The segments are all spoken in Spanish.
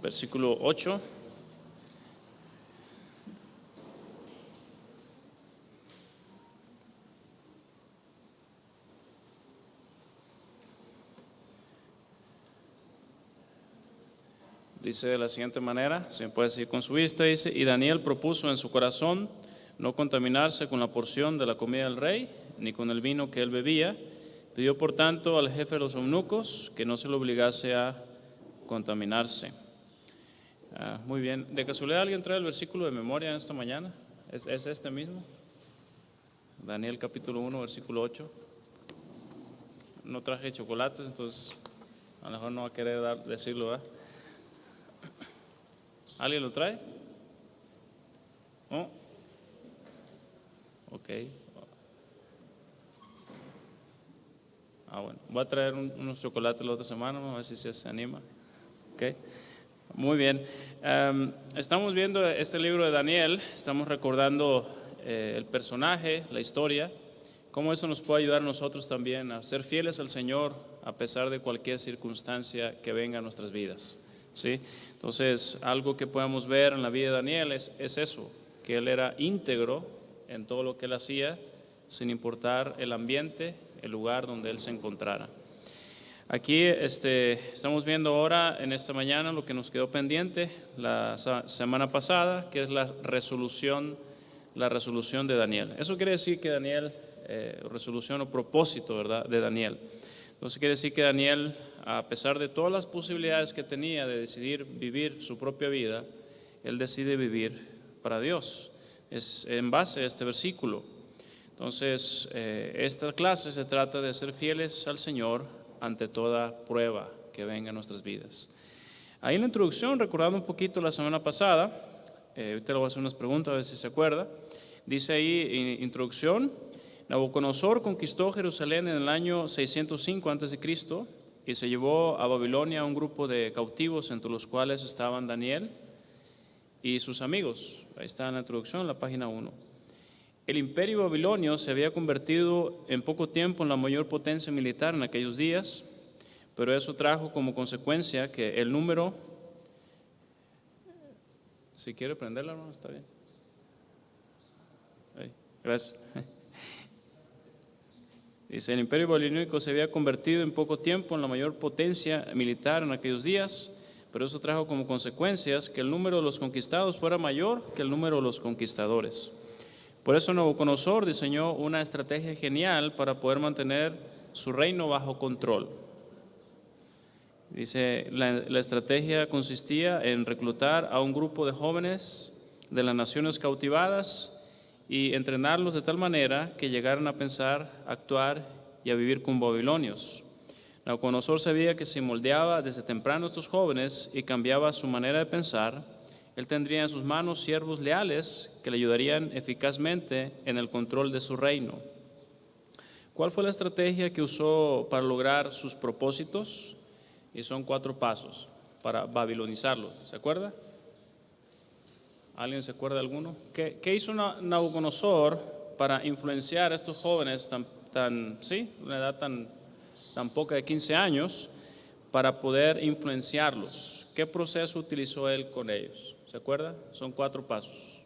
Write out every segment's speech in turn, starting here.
versículo 8. Dice de la siguiente manera, si me puede seguir con su vista, dice: y Daniel propuso en su corazón no contaminarse con la porción de la comida del rey, ni con el vino que él bebía. Pidió por tanto al jefe de los eunucos que no se le obligase a contaminarse. Muy bien, ¿de casualidad alguien trae el versículo de memoria en esta mañana? ¿Es este mismo? Daniel capítulo 1, versículo 8. No traje chocolates, entonces a lo mejor no va a querer decirlo, ¿verdad? ¿Alguien lo trae? ¿No? Ok. Bueno, voy a traer unos chocolates la otra semana, a ver si se anima. Ok. Muy bien. Estamos viendo este libro de Daniel, estamos recordando el personaje, la historia, cómo eso nos puede ayudar a nosotros también a ser fieles al Señor a pesar de cualquier circunstancia que venga a nuestras vidas. ¿Sí? Entonces, algo que podemos ver en la vida de Daniel es eso, que él era íntegro en todo lo que él hacía, sin importar el ambiente, el lugar donde él se encontrara. Aquí estamos viendo ahora en esta mañana lo que nos quedó pendiente la semana pasada, que es la resolución de Daniel. Eso quiere decir que Daniel, resolución o propósito, ¿verdad?, de Daniel. Entonces quiere decir que Daniel, a pesar de todas las posibilidades que tenía de decidir vivir su propia vida, él decide vivir para Dios. Es en base a este versículo. Entonces, esta clase se trata de ser fieles al Señor ante toda prueba que venga en nuestras vidas. Ahí en la introducción, recordando un poquito la semana pasada, ahorita le voy a hacer unas preguntas a ver si se acuerda. Dice ahí, introducción: Nabucodonosor conquistó Jerusalén en el año 605 a.C. y se llevó a Babilonia a un grupo de cautivos, entre los cuales estaban Daniel y sus amigos. Ahí está en la introducción, en la página 1. El imperio babilonio se había convertido en poco tiempo en la mayor potencia militar en aquellos días, pero eso trajo como consecuencia que el número, si quiere prenderla, no, está bien. Gracias. Dice: el imperio babilónico se había convertido en poco tiempo en la mayor potencia militar en aquellos días, pero eso trajo como consecuencias que el número de los conquistados fuera mayor que el número de los conquistadores. Por eso Nabucodonosor diseñó una estrategia genial para poder mantener su reino bajo control. Dice, la estrategia consistía en reclutar a un grupo de jóvenes de las naciones cautivadas y entrenarlos de tal manera que llegaran a pensar, actuar y a vivir como babilonios. Nabucodonosor sabía que si moldeaba desde temprano a estos jóvenes y cambiaba su manera de pensar, él tendría en sus manos siervos leales que le ayudarían eficazmente en el control de su reino. ¿Cuál fue la estrategia que usó para lograr sus propósitos? Y son 4 pasos para babilonizarlos. ¿Se acuerda? ¿Alguien se acuerda de alguno? ¿Qué hizo Nabucodonosor para influenciar a estos jóvenes una edad tan poca de 15 años, para poder influenciarlos? ¿Qué proceso utilizó él con ellos? ¿Se acuerda? Son 4 pasos.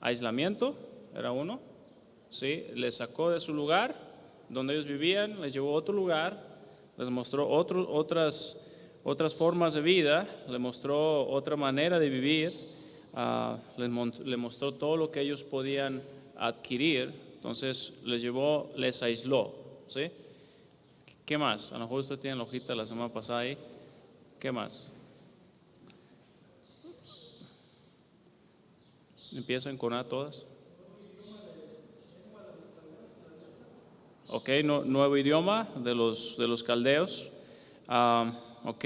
Aislamiento era uno, ¿sí? Les sacó de su lugar donde ellos vivían, les llevó a otro lugar, les mostró otras formas de vida, les mostró otra manera de vivir, les mostró todo lo que ellos podían adquirir. Entonces les aisló, ¿sí? ¿Qué más? A lo mejor usted tiene la hojita la semana pasada ahí. ¿Qué más? Empiezan con A todas. Ok, nuevo idioma de los caldeos. Ok,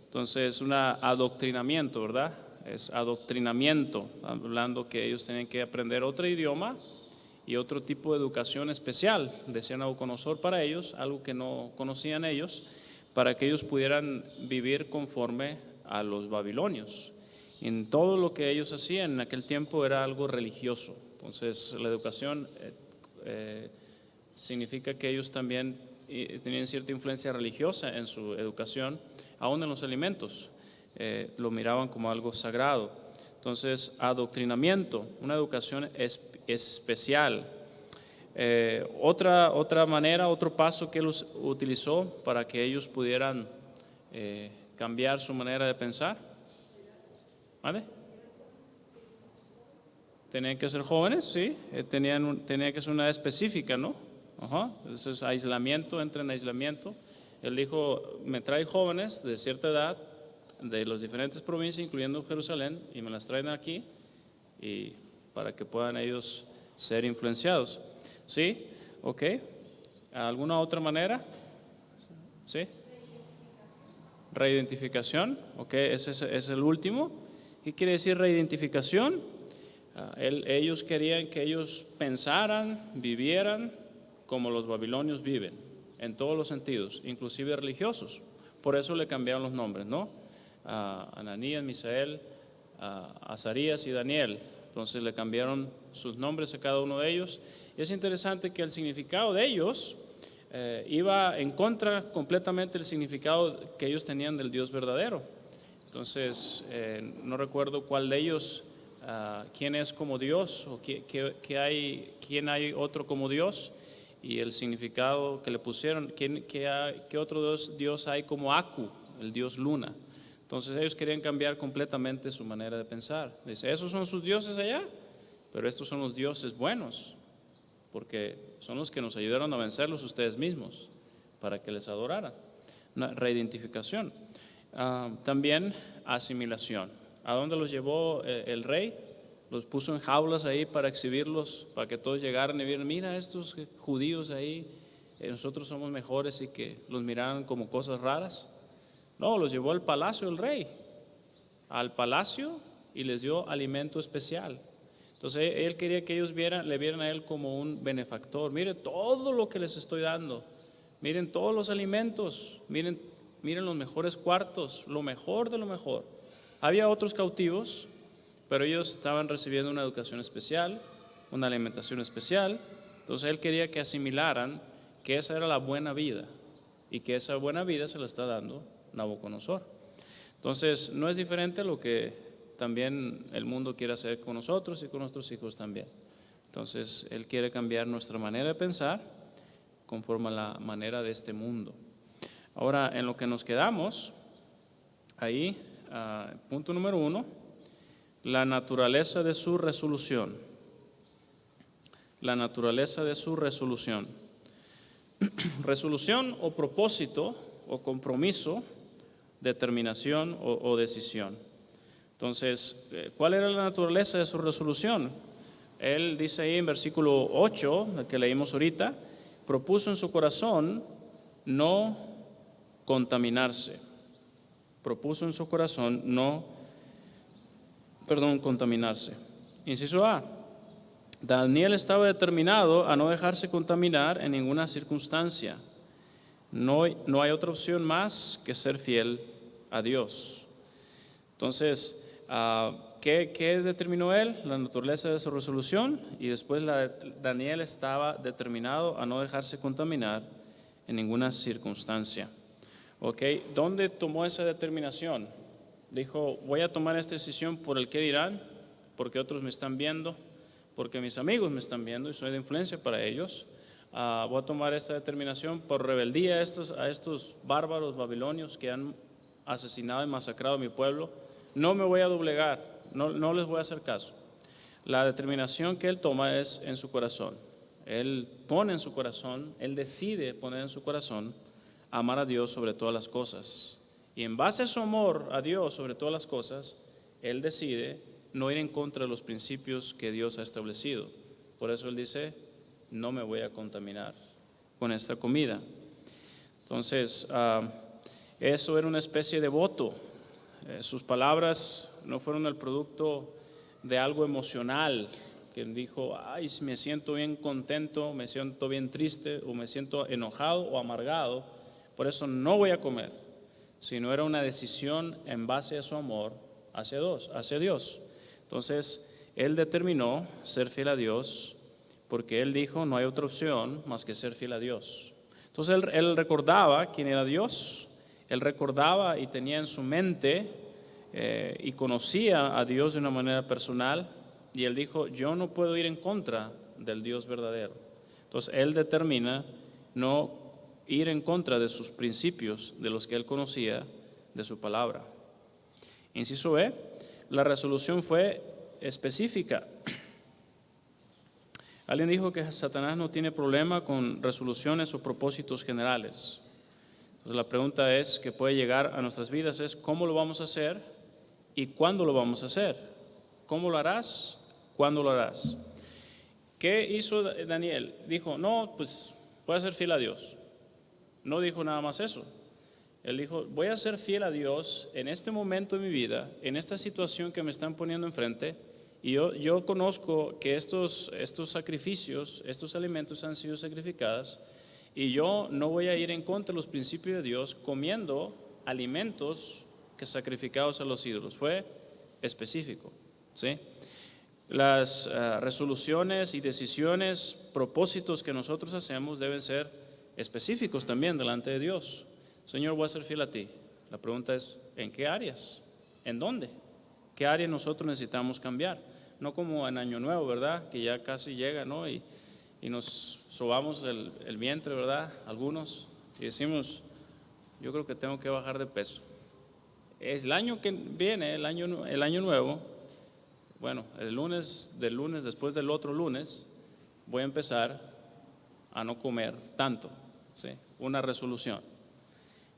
entonces un adoctrinamiento, ¿verdad? Es adoctrinamiento, hablando que ellos tienen que aprender otro idioma y otro tipo de educación especial, decía Nabucodonosor, para ellos, algo que no conocían ellos, para que ellos pudieran vivir conforme a los babilonios. En todo lo que ellos hacían en aquel tiempo era algo religioso. Entonces la educación significa que ellos también tenían cierta influencia religiosa en su educación. aún en los alimentos, lo miraban como algo sagrado. Entonces, adoctrinamiento, una educación especial. Otra manera, otro paso que él utilizó para que ellos pudieran cambiar su manera de pensar. ¿Vale? Tenían que ser jóvenes, sí, tenía que ser una edad específica, ¿no? Ajá. Entonces, aislamiento, entra en aislamiento. Él dijo, me trae jóvenes de cierta edad, de las diferentes provincias, incluyendo Jerusalén, y me las traen aquí, y para que puedan ellos ser influenciados. ¿Sí? ¿Ok? ¿Alguna otra manera? ¿Sí? Reidentificación, ¿ok? Ese es el último. ¿Qué quiere decir reidentificación? Ellos querían que ellos pensaran, vivieran como los babilonios viven, en todos los sentidos, inclusive religiosos. Por eso le cambiaron los nombres, ¿no? Ananías, Misael, Azarías y Daniel. Entonces le cambiaron sus nombres a cada uno de ellos. Y es interesante que el significado de ellos iba en contra completamente del significado que ellos tenían del Dios verdadero. Entonces, no recuerdo cuál de ellos, quién es como Dios o quién hay otro como Dios, y el significado que le pusieron, ¿qué otro Dios hay como Aku, el Dios Luna? Entonces ellos querían cambiar completamente su manera de pensar. Dice, esos son sus dioses allá, pero estos son los dioses buenos, porque son los que nos ayudaron a vencerlos ustedes mismos, para que les adoraran. Una reidentificación. También asimilación. ¿A dónde los llevó el rey? Los puso en jaulas ahí para exhibirlos, para que todos llegaran y vieran, mira estos judíos ahí, nosotros somos mejores, y que los miraran como cosas raras. No, los llevó al palacio del rey, al palacio, y les dio alimento especial. Entonces él quería que ellos le vieran a él como un benefactor. Miren todo lo que les estoy dando, miren todos los alimentos, miren los mejores cuartos, lo mejor de lo mejor. Había otros cautivos, pero ellos estaban recibiendo una educación especial, una alimentación especial. Entonces él quería que asimilaran que esa era la buena vida, y que esa buena vida se la está dando Nabucodonosor. Entonces no es diferente a lo que también el mundo quiere hacer con nosotros y con nuestros hijos también. Entonces él quiere cambiar nuestra manera de pensar conforme a la manera de este mundo. Ahora, en lo que nos quedamos ahí, punto número 1, la naturaleza de su resolución. La naturaleza de su resolución. Resolución o propósito o compromiso, determinación o decisión. Entonces, ¿cuál era la naturaleza de su resolución? Él dice ahí en versículo 8, el que leímos ahorita, propuso en su corazón no contaminarse. Propuso en su corazón contaminarse. Inciso A, Daniel estaba determinado a no dejarse contaminar en ninguna circunstancia. No hay otra opción más que ser fiel a Dios. Entonces, ¿qué determinó él? La naturaleza de su resolución, y después Daniel estaba determinado a no dejarse contaminar en ninguna circunstancia. ¿Ok? ¿Dónde tomó esa determinación? Dijo, voy a tomar esta decisión por el qué dirán, porque otros me están viendo, porque mis amigos me están viendo y soy de influencia para ellos. Voy a tomar esta determinación por rebeldía a estos bárbaros babilonios que han asesinado y masacrado a mi pueblo. No me voy a doblegar, no les voy a hacer caso. La determinación que él toma es en su corazón. Él pone en su corazón, él decide poner en su corazón amar a Dios sobre todas las cosas. Y en base a su amor a Dios sobre todas las cosas, él decide no ir en contra de los principios que Dios ha establecido. Por eso él dice, no me voy a contaminar con esta comida. Entonces, eso era una especie de voto. Sus palabras no fueron el producto de algo emocional, que dijo, ay, me siento bien contento, me siento bien triste, o me siento enojado o amargado, por eso no voy a comer, sino era una decisión en base a su amor hacia Dios. Entonces, él determinó ser fiel a Dios, porque él dijo, no hay otra opción más que ser fiel a Dios. Entonces, él recordaba quién era Dios, Él recordaba y tenía en su mente y conocía a Dios de una manera personal, y él dijo, yo no puedo ir en contra del Dios verdadero. Entonces él determina no ir en contra de sus principios, de los que él conocía, de su palabra. Inciso B, la resolución fue específica. Alguien dijo que Satanás no tiene problema con resoluciones o propósitos generales. Entonces la pregunta es que puede llegar a nuestras vidas es ¿cómo lo vamos a hacer y cuándo lo vamos a hacer? ¿Cómo lo harás? ¿Cuándo lo harás? ¿Qué hizo Daniel? Dijo, no, pues voy a ser fiel a Dios. No dijo nada más eso. Él dijo, voy a ser fiel a Dios en este momento de mi vida, en esta situación que me están poniendo enfrente, y yo conozco que estos sacrificios, estos alimentos han sido sacrificados, y yo no voy a ir en contra de los principios de Dios comiendo alimentos que sacrificados a los ídolos. Fue específico, ¿sí? Las resoluciones y decisiones, propósitos que nosotros hacemos deben ser específicos también delante de Dios. Señor, voy a ser fiel a ti. La pregunta es, ¿en qué áreas? ¿En dónde? ¿Qué áreas nosotros necesitamos cambiar? No como en Año Nuevo, ¿verdad? Que ya casi llega, ¿no? Y nos sobamos el vientre, ¿verdad? Algunos, y decimos, yo creo que tengo que bajar de peso. Es el año que viene, el año nuevo, bueno, del lunes, después del otro lunes, voy a empezar a no comer tanto, ¿sí? Una resolución.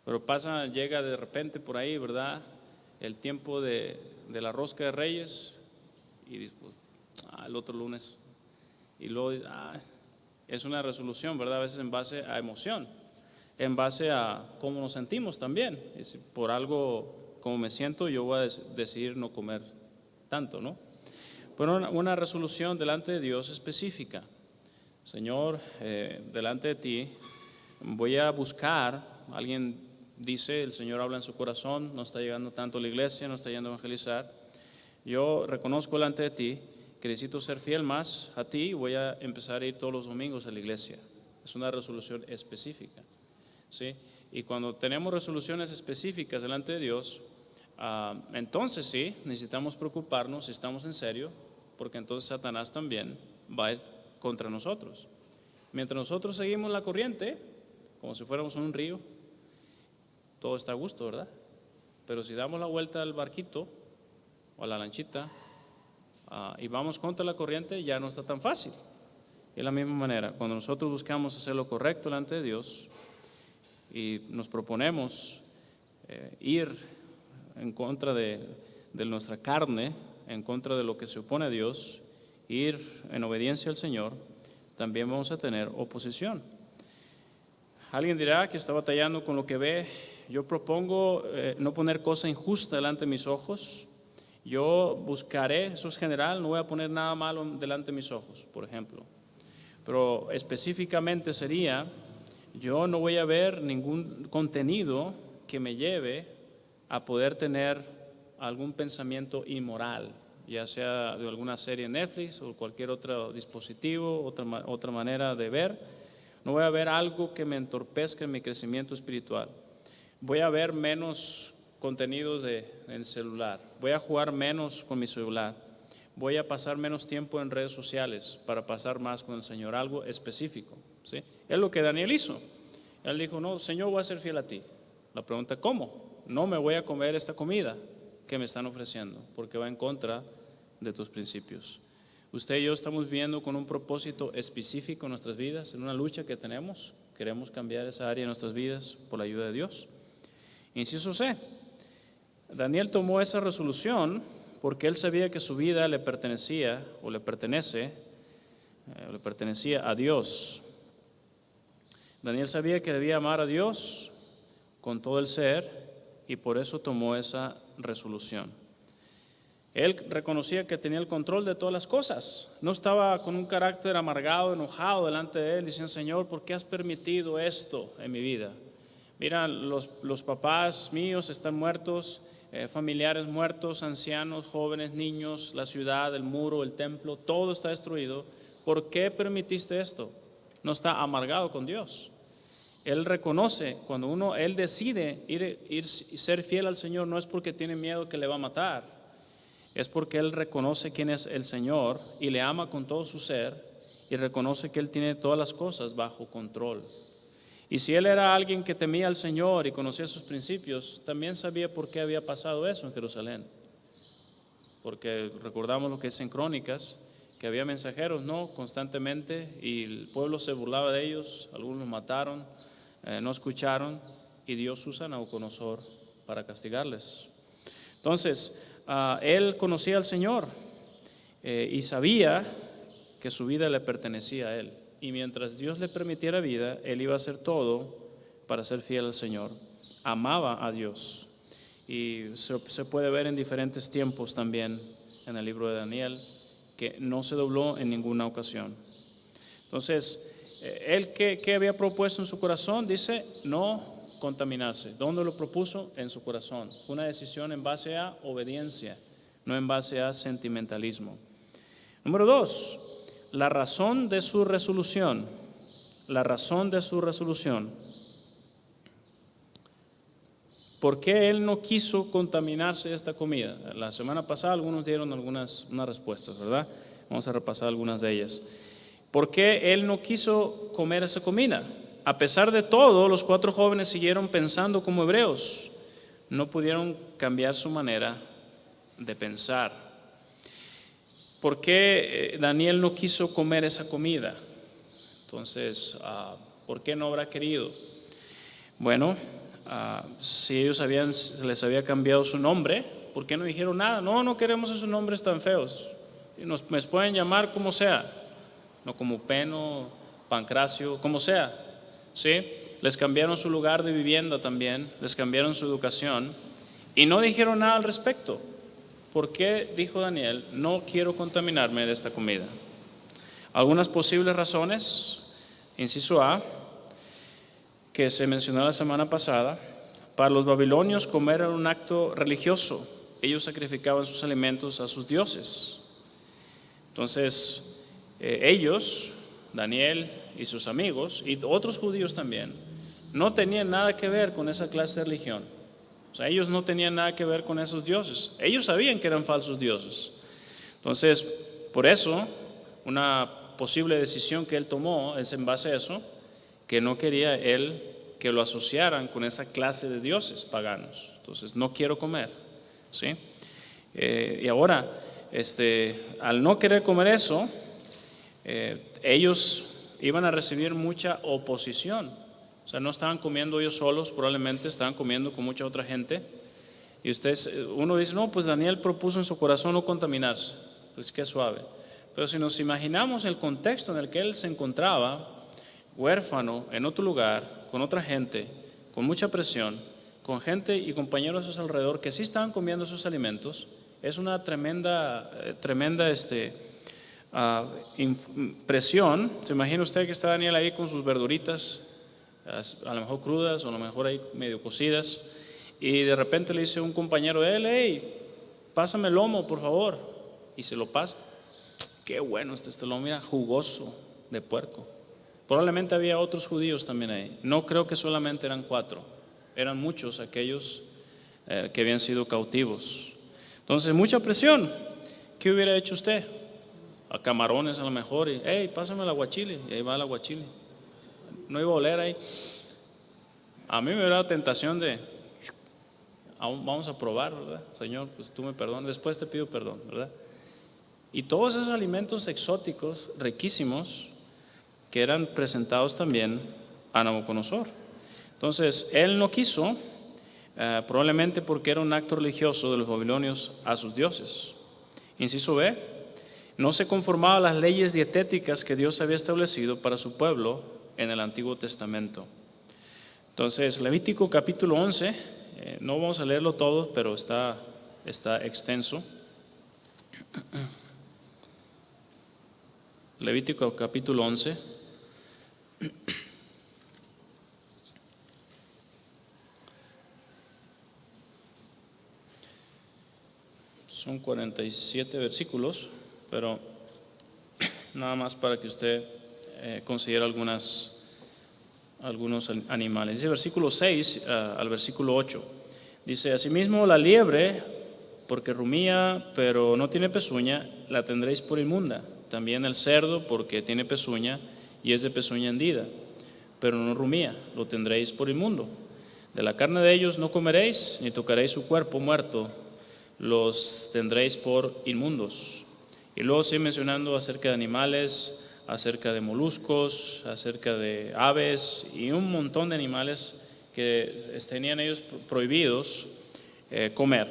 Pero llega de repente por ahí, ¿verdad? El tiempo de la rosca de Reyes y después, el otro lunes. Y luego, es una resolución, ¿verdad? A veces en base a emoción, en base a cómo nos sentimos también. Por algo, como me siento, yo voy a decidir no comer tanto, ¿no? Pero una resolución delante de Dios específica. Señor, delante de ti voy a buscar, alguien dice, el Señor habla en su corazón, no está llegando tanto a la iglesia, no está yendo a evangelizar. Yo reconozco delante de ti que necesito ser fiel más a ti y voy a empezar a ir todos los domingos a la iglesia. Es una resolución específica, ¿sí? Y cuando tenemos resoluciones específicas delante de Dios, entonces sí, necesitamos preocuparnos si estamos en serio, porque entonces Satanás también va a ir contra nosotros. Mientras nosotros seguimos la corriente, como si fuéramos un río, todo está a gusto, ¿verdad? Pero si damos la vuelta al barquito o a la lanchita y vamos contra la corriente, ya no está tan fácil. De la misma manera, cuando nosotros buscamos hacer lo correcto delante de Dios y nos proponemos ir en contra de nuestra carne, en contra de lo que se opone a Dios, ir en obediencia al Señor, también vamos a tener oposición. Alguien dirá que está batallando con lo que ve. Yo propongo no poner cosa injusta delante de mis ojos. Yo buscaré, eso es general, no voy a poner nada malo delante de mis ojos, por ejemplo. Pero específicamente sería, yo no voy a ver ningún contenido que me lleve a poder tener algún pensamiento inmoral, ya sea de alguna serie en Netflix o cualquier otro dispositivo, otra manera de ver. No voy a ver algo que me entorpezca en mi crecimiento espiritual. Voy a ver menos contenidos en el celular. Voy a jugar menos con mi celular. Voy a pasar menos tiempo en redes sociales para pasar más con el Señor, algo específico, ¿sí? Es lo que Daniel hizo. Él dijo, no, Señor, voy a ser fiel a ti. La pregunta, ¿cómo? No me voy a comer esta comida que me están ofreciendo, porque va en contra de tus principios. Usted y yo estamos viviendo con un propósito específico en nuestras vidas, en una lucha que tenemos. Queremos cambiar esa área de nuestras vidas por la ayuda de Dios. Inciso C. Daniel tomó esa resolución porque él sabía que su vida le pertenecía a Dios. Daniel sabía que debía amar a Dios con todo el ser y por eso tomó esa resolución. Él reconocía que tenía el control de todas las cosas. No estaba con un carácter amargado, enojado delante de él, diciendo, Señor, ¿por qué has permitido esto en mi vida? Mira, los papás míos están muertos, familiares muertos, ancianos, jóvenes, niños, la ciudad, el muro, el templo, todo está destruido. ¿Por qué permitiste esto? No está amargado con Dios. Él reconoce, cuando él decide ir y ser fiel al Señor, no es porque tiene miedo que le va a matar, es porque él reconoce quién es el Señor y le ama con todo su ser y reconoce que él tiene todas las cosas bajo control. Y si él era alguien que temía al Señor y conocía sus principios, también sabía por qué había pasado eso en Jerusalén. Porque recordamos lo que es en Crónicas, que había mensajeros, ¿no?, constantemente, y el pueblo se burlaba de ellos, algunos mataron, no escucharon, y Dios usa a Nabucodonosor para castigarles. Entonces, él conocía al Señor y sabía que su vida le pertenecía a él. Y mientras Dios le permitiera vida, él iba a hacer todo para ser fiel al Señor. Amaba a Dios. Y se puede ver en diferentes tiempos también en el libro de Daniel, que no se dobló en ninguna ocasión. Entonces, él que había propuesto en su corazón, dice, no contaminarse. ¿Dónde lo propuso? En su corazón. Fue una decisión en base a obediencia, no en base a sentimentalismo. Número 2, la razón de su resolución. La razón de su resolución. ¿Por qué él no quiso contaminarse de esta comida? La semana pasada algunos dieron unas respuestas, ¿verdad? Vamos a repasar algunas de ellas. ¿Por qué él no quiso comer esa comida? A pesar de todo, los 4 jóvenes siguieron pensando como hebreos. No pudieron cambiar su manera de pensar. ¿Por qué Daniel no quiso comer esa comida? Entonces, ¿por qué no habrá querido? Bueno, si ellos les había cambiado su nombre, ¿por qué no dijeron nada? No queremos esos nombres tan feos. Nos pueden llamar como sea, no como Peno, Pancracio, como sea, ¿sí? Les cambiaron su lugar de vivienda también, les cambiaron su educación y no dijeron nada al respecto. ¿Por qué dijo Daniel, no quiero contaminarme de esta comida? Algunas posibles razones. Inciso A, que se mencionó la semana pasada, para los babilonios comer era un acto religioso. Ellos sacrificaban sus alimentos a sus dioses. Entonces, ellos, Daniel y sus amigos, y otros judíos también, no tenían nada que ver con esa clase de religión. O sea, ellos no tenían nada que ver con esos dioses. Ellos sabían que eran falsos dioses. Entonces, por eso, una posible decisión que él tomó es en base a eso, que no quería él que lo asociaran con esa clase de dioses paganos. Entonces, no quiero comer, ¿sí? Y ahora, al no querer comer eso, ellos iban a recibir mucha oposición. O sea, no estaban comiendo ellos solos, probablemente estaban comiendo con mucha otra gente. Y uno dice, no, pues Daniel propuso en su corazón no contaminarse. Pues qué suave. Pero si nos imaginamos el contexto en el que él se encontraba, huérfano, en otro lugar, con otra gente, con mucha presión, con gente y compañeros a su alrededor que sí estaban comiendo sus alimentos, es una tremenda presión. ¿Se imagina usted que está Daniel ahí con sus verduritas, a lo mejor crudas o a lo mejor ahí medio cocidas, y de repente le dice un compañero de él, hey, pásame el lomo, por favor, y se lo pasa? Qué bueno este lomo, mira, jugoso de puerco. Probablemente había otros judíos también ahí. No creo que solamente eran 4, eran muchos aquellos que habían sido cautivos. Entonces, mucha presión. ¿Qué hubiera hecho usted? A camarones a lo mejor, y hey, pásame el aguachile, y ahí va el aguachile. No iba a oler ahí. A mí me hubiera dado tentación de, vamos a probar, ¿verdad? Señor, pues tú me perdonas, después te pido perdón, ¿verdad? Y todos esos alimentos exóticos, riquísimos, que eran presentados también a Nabucodonosor. Entonces, él no quiso, probablemente porque era un acto religioso de los babilonios a sus dioses. Inciso B, no se conformaba a las leyes dietéticas que Dios había establecido para su pueblo en el Antiguo Testamento. Entonces, Levítico capítulo 11, no vamos a leerlo todo, pero está extenso. Levítico capítulo 11. Son 47 versículos, pero nada más para que usted considere algunas algunos animales. Dice versículo 6 al versículo 8. Dice, asimismo la liebre, porque rumía, pero no tiene pezuña, la tendréis por inmunda. También el cerdo, porque tiene pezuña y es de pezuña hendida, pero no rumía, lo tendréis por inmundo. De la carne de ellos no comeréis, ni tocaréis su cuerpo muerto, los tendréis por inmundos. Y luego sigue mencionando acerca de animales, acerca de moluscos, acerca de aves y un montón de animales que tenían ellos prohibidos comer.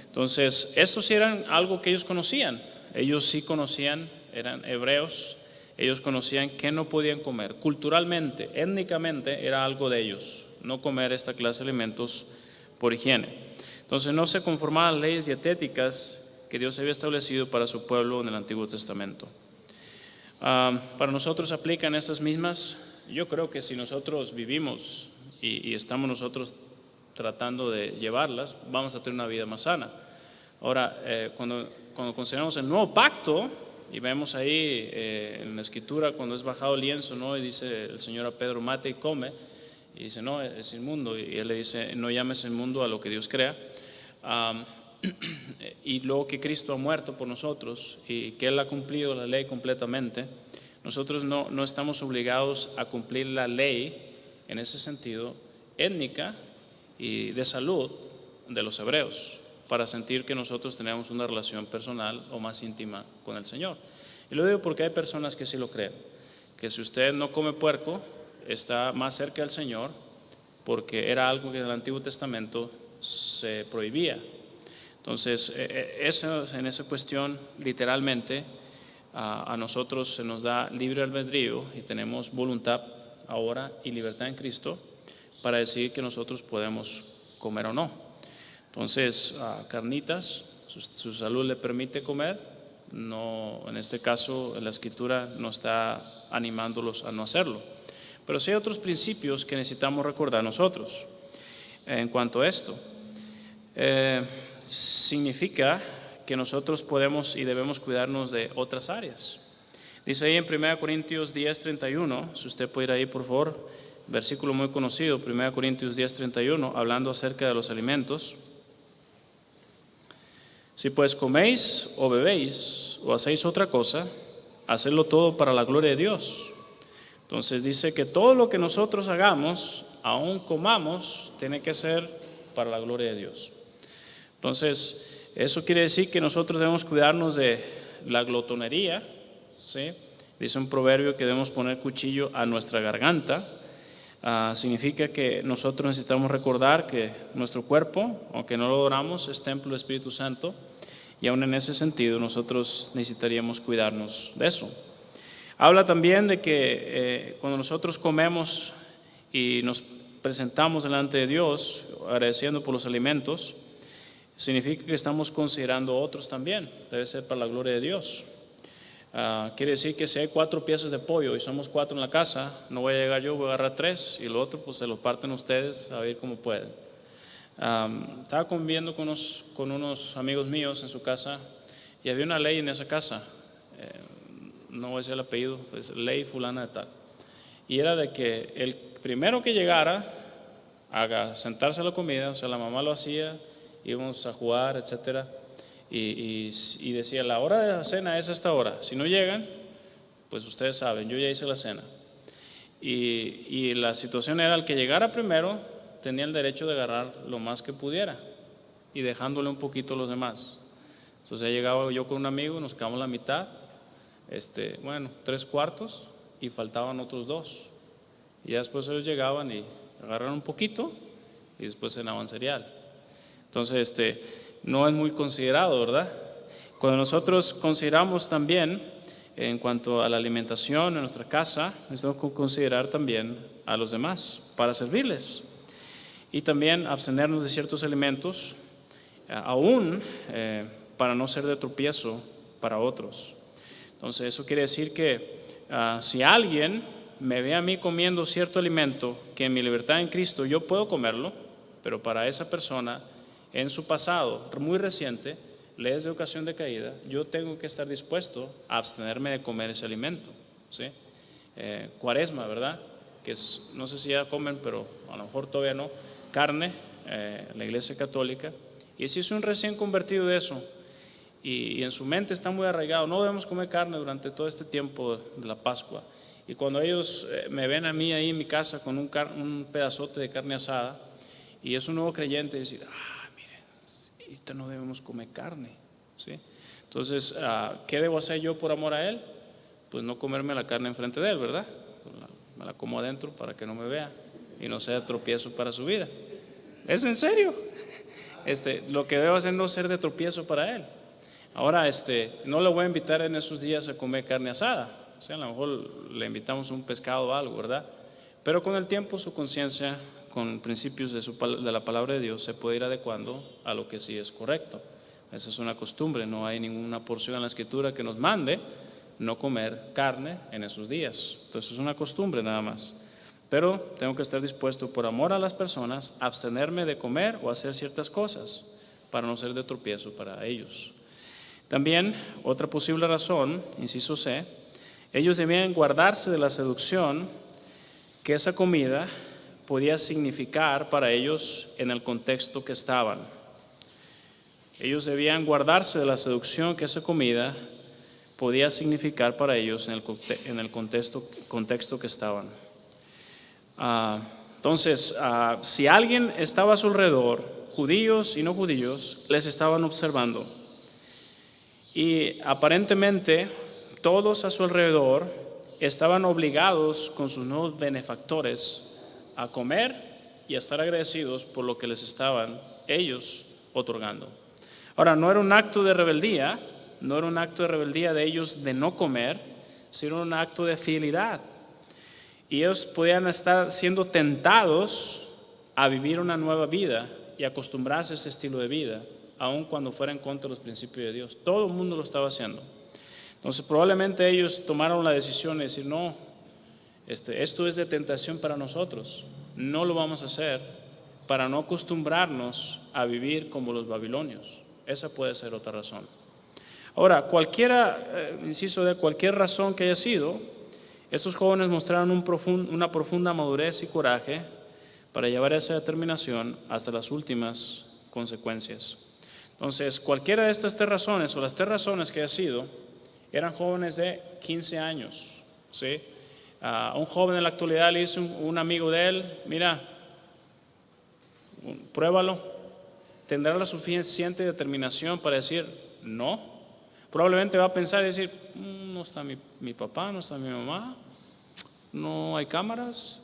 Entonces, estos eran algo que ellos conocían. Ellos sí conocían, eran hebreos, ellos conocían que no podían comer. Culturalmente, étnicamente, era algo de ellos, no comer esta clase de alimentos por higiene. Entonces, no se conformaban a las leyes dietéticas que Dios había establecido para su pueblo en el Antiguo Testamento. Para nosotros aplican estas mismas. Yo creo que si nosotros vivimos y estamos nosotros tratando de llevarlas, vamos a tener una vida más sana. Ahora, cuando consideramos el nuevo pacto y vemos ahí en la escritura cuando es bajado el lienzo, ¿no? Y dice el Señor a Pedro, mate y come, y dice, no, es inmundo, y él le dice, no llames inmundo a lo que Dios crea. Y luego que Cristo ha muerto por nosotros y que Él ha cumplido la ley completamente, nosotros no estamos obligados a cumplir la ley en ese sentido étnica y de salud de los hebreos para sentir que nosotros tenemos una relación personal o más íntima con el Señor. Y lo digo porque hay personas que sí lo creen, que si usted no come puerco está más cerca del Señor porque era algo que en el Antiguo Testamento se prohibía. Entonces, en esa cuestión, literalmente, a nosotros se nos da libre albedrío y tenemos voluntad ahora y libertad en Cristo para decidir que nosotros podemos comer o no. Entonces, carnitas, su salud le permite comer, no, en este caso la Escritura no está animándolos a no hacerlo. Pero sí hay otros principios que necesitamos recordar nosotros en cuanto a esto. Significa que nosotros podemos y debemos cuidarnos de otras áreas. Dice ahí en 1 Corintios 10:31, si usted puede ir ahí por favor, versículo muy conocido, 1 Corintios 10:31, hablando acerca de los alimentos. Si pues coméis o bebéis o hacéis otra cosa, hacedlo todo para la gloria de Dios. Entonces dice que todo lo que nosotros hagamos, aun comamos, tiene que ser para la gloria de Dios. Entonces, eso quiere decir que nosotros debemos cuidarnos de la glotonería, ¿sí? Dice un proverbio que debemos poner cuchillo a nuestra garganta. Significa que nosotros necesitamos recordar que nuestro cuerpo, aunque no lo adoramos, es templo del Espíritu Santo, y aún en ese sentido nosotros necesitaríamos cuidarnos de eso. Habla también de que cuando nosotros comemos y nos presentamos delante de Dios, agradeciendo por los alimentos, significa que estamos considerando a otros también, debe ser para la gloria de Dios. Quiere decir que si hay 4 piezas de pollo y somos 4 en la casa, no voy a llegar yo, voy a agarrar 3 y lo otro pues se lo parten ustedes a ver cómo pueden. Estaba conviviendo con unos amigos míos en su casa y había una ley en esa casa, no voy a decir el apellido, es ley fulana de tal, y era de que el primero que llegara a sentarse a la comida, o sea la mamá lo hacía, íbamos a jugar, etcétera, y decía la hora de la cena es esta hora, si no llegan pues ustedes saben, yo ya hice la cena, y la situación era el que llegara primero tenía el derecho de agarrar lo más que pudiera y dejándole un poquito a los demás. Entonces ya llegaba yo con un amigo, nos quedamos la mitad, 3/4 y faltaban otros 2, y ya después ellos llegaban y agarraron un poquito y después cenaban cereal. Entonces no es muy considerado, ¿verdad? Cuando nosotros consideramos también en cuanto a la alimentación en nuestra casa, necesitamos considerar también a los demás para servirles y también abstenernos de ciertos alimentos aún para no ser de tropiezo para otros. Entonces eso quiere decir que si alguien me ve a mí comiendo cierto alimento que en mi libertad en Cristo yo puedo comerlo, pero para esa persona en su pasado muy reciente le es de ocasión de caída, yo tengo que estar dispuesto a abstenerme de comer ese alimento, ¿sí? Cuaresma, ¿verdad? no sé si ya comen, pero a lo mejor todavía no, carne, la iglesia católica. Y si es un recién convertido de eso, y en su mente está muy arraigado, no debemos comer carne durante todo este tiempo de la Pascua. Y cuando ellos me ven a mí ahí en mi casa con un pedazote de carne asada, y es un nuevo creyente, y decir, miren, ahorita no debemos comer carne, ¿sí? Entonces, ¿qué debo hacer yo por amor a Él? Pues no comerme la carne enfrente de Él, ¿verdad? Me la como adentro para que no me vea y no sea tropiezo para su vida. ¿Es en serio? Lo que debo hacer no ser de tropiezo para Él. Ahora, no le voy a invitar en esos días a comer carne asada. O sea, a lo mejor le invitamos un pescado o algo, ¿verdad? Pero con el tiempo su conciencia, con principios de la palabra de Dios, se puede ir adecuando a lo que sí es correcto. Esa es una costumbre, no hay ninguna porción en la Escritura que nos mande no comer carne en esos días. Entonces es una costumbre nada más. Pero tengo que estar dispuesto, por amor a las personas, a abstenerme de comer o hacer ciertas cosas para no ser de tropiezo para ellos. También, otra posible razón, inciso C, ellos debían guardarse de la seducción que esa comida podía significar para ellos en el contexto que estaban. Ellos debían guardarse de la seducción que esa comida podía significar para ellos en el contexto que estaban. Entonces, si alguien estaba a su alrededor, judíos y no judíos, les estaban observando. Y aparentemente todos a su alrededor estaban obligados con sus nuevos benefactores a comer y a estar agradecidos por lo que les estaban ellos otorgando. Ahora, no era un acto de rebeldía, de ellos de no comer, sino un acto de fidelidad. Y ellos podían estar siendo tentados a vivir una nueva vida y acostumbrarse a ese estilo de vida, aun cuando fuera en contra de los principios de Dios. Todo el mundo lo estaba haciendo. Entonces probablemente ellos tomaron la decisión de decir, no, esto es de tentación para nosotros, no lo vamos a hacer para no acostumbrarnos a vivir como los babilonios. Esa puede ser otra razón. Ahora, cualquier razón que haya sido, estos jóvenes mostraron una profunda madurez y coraje para llevar esa determinación hasta las últimas consecuencias. Entonces, cualquiera de estas tres razones o las tres razones que haya sido, eran jóvenes de 15 años, ¿sí? A un joven en la actualidad le dice un amigo de él, mira, pruébalo, tendrá la suficiente determinación para decir no. Probablemente va a pensar y decir, no está mi papá, no está mi mamá, no hay cámaras,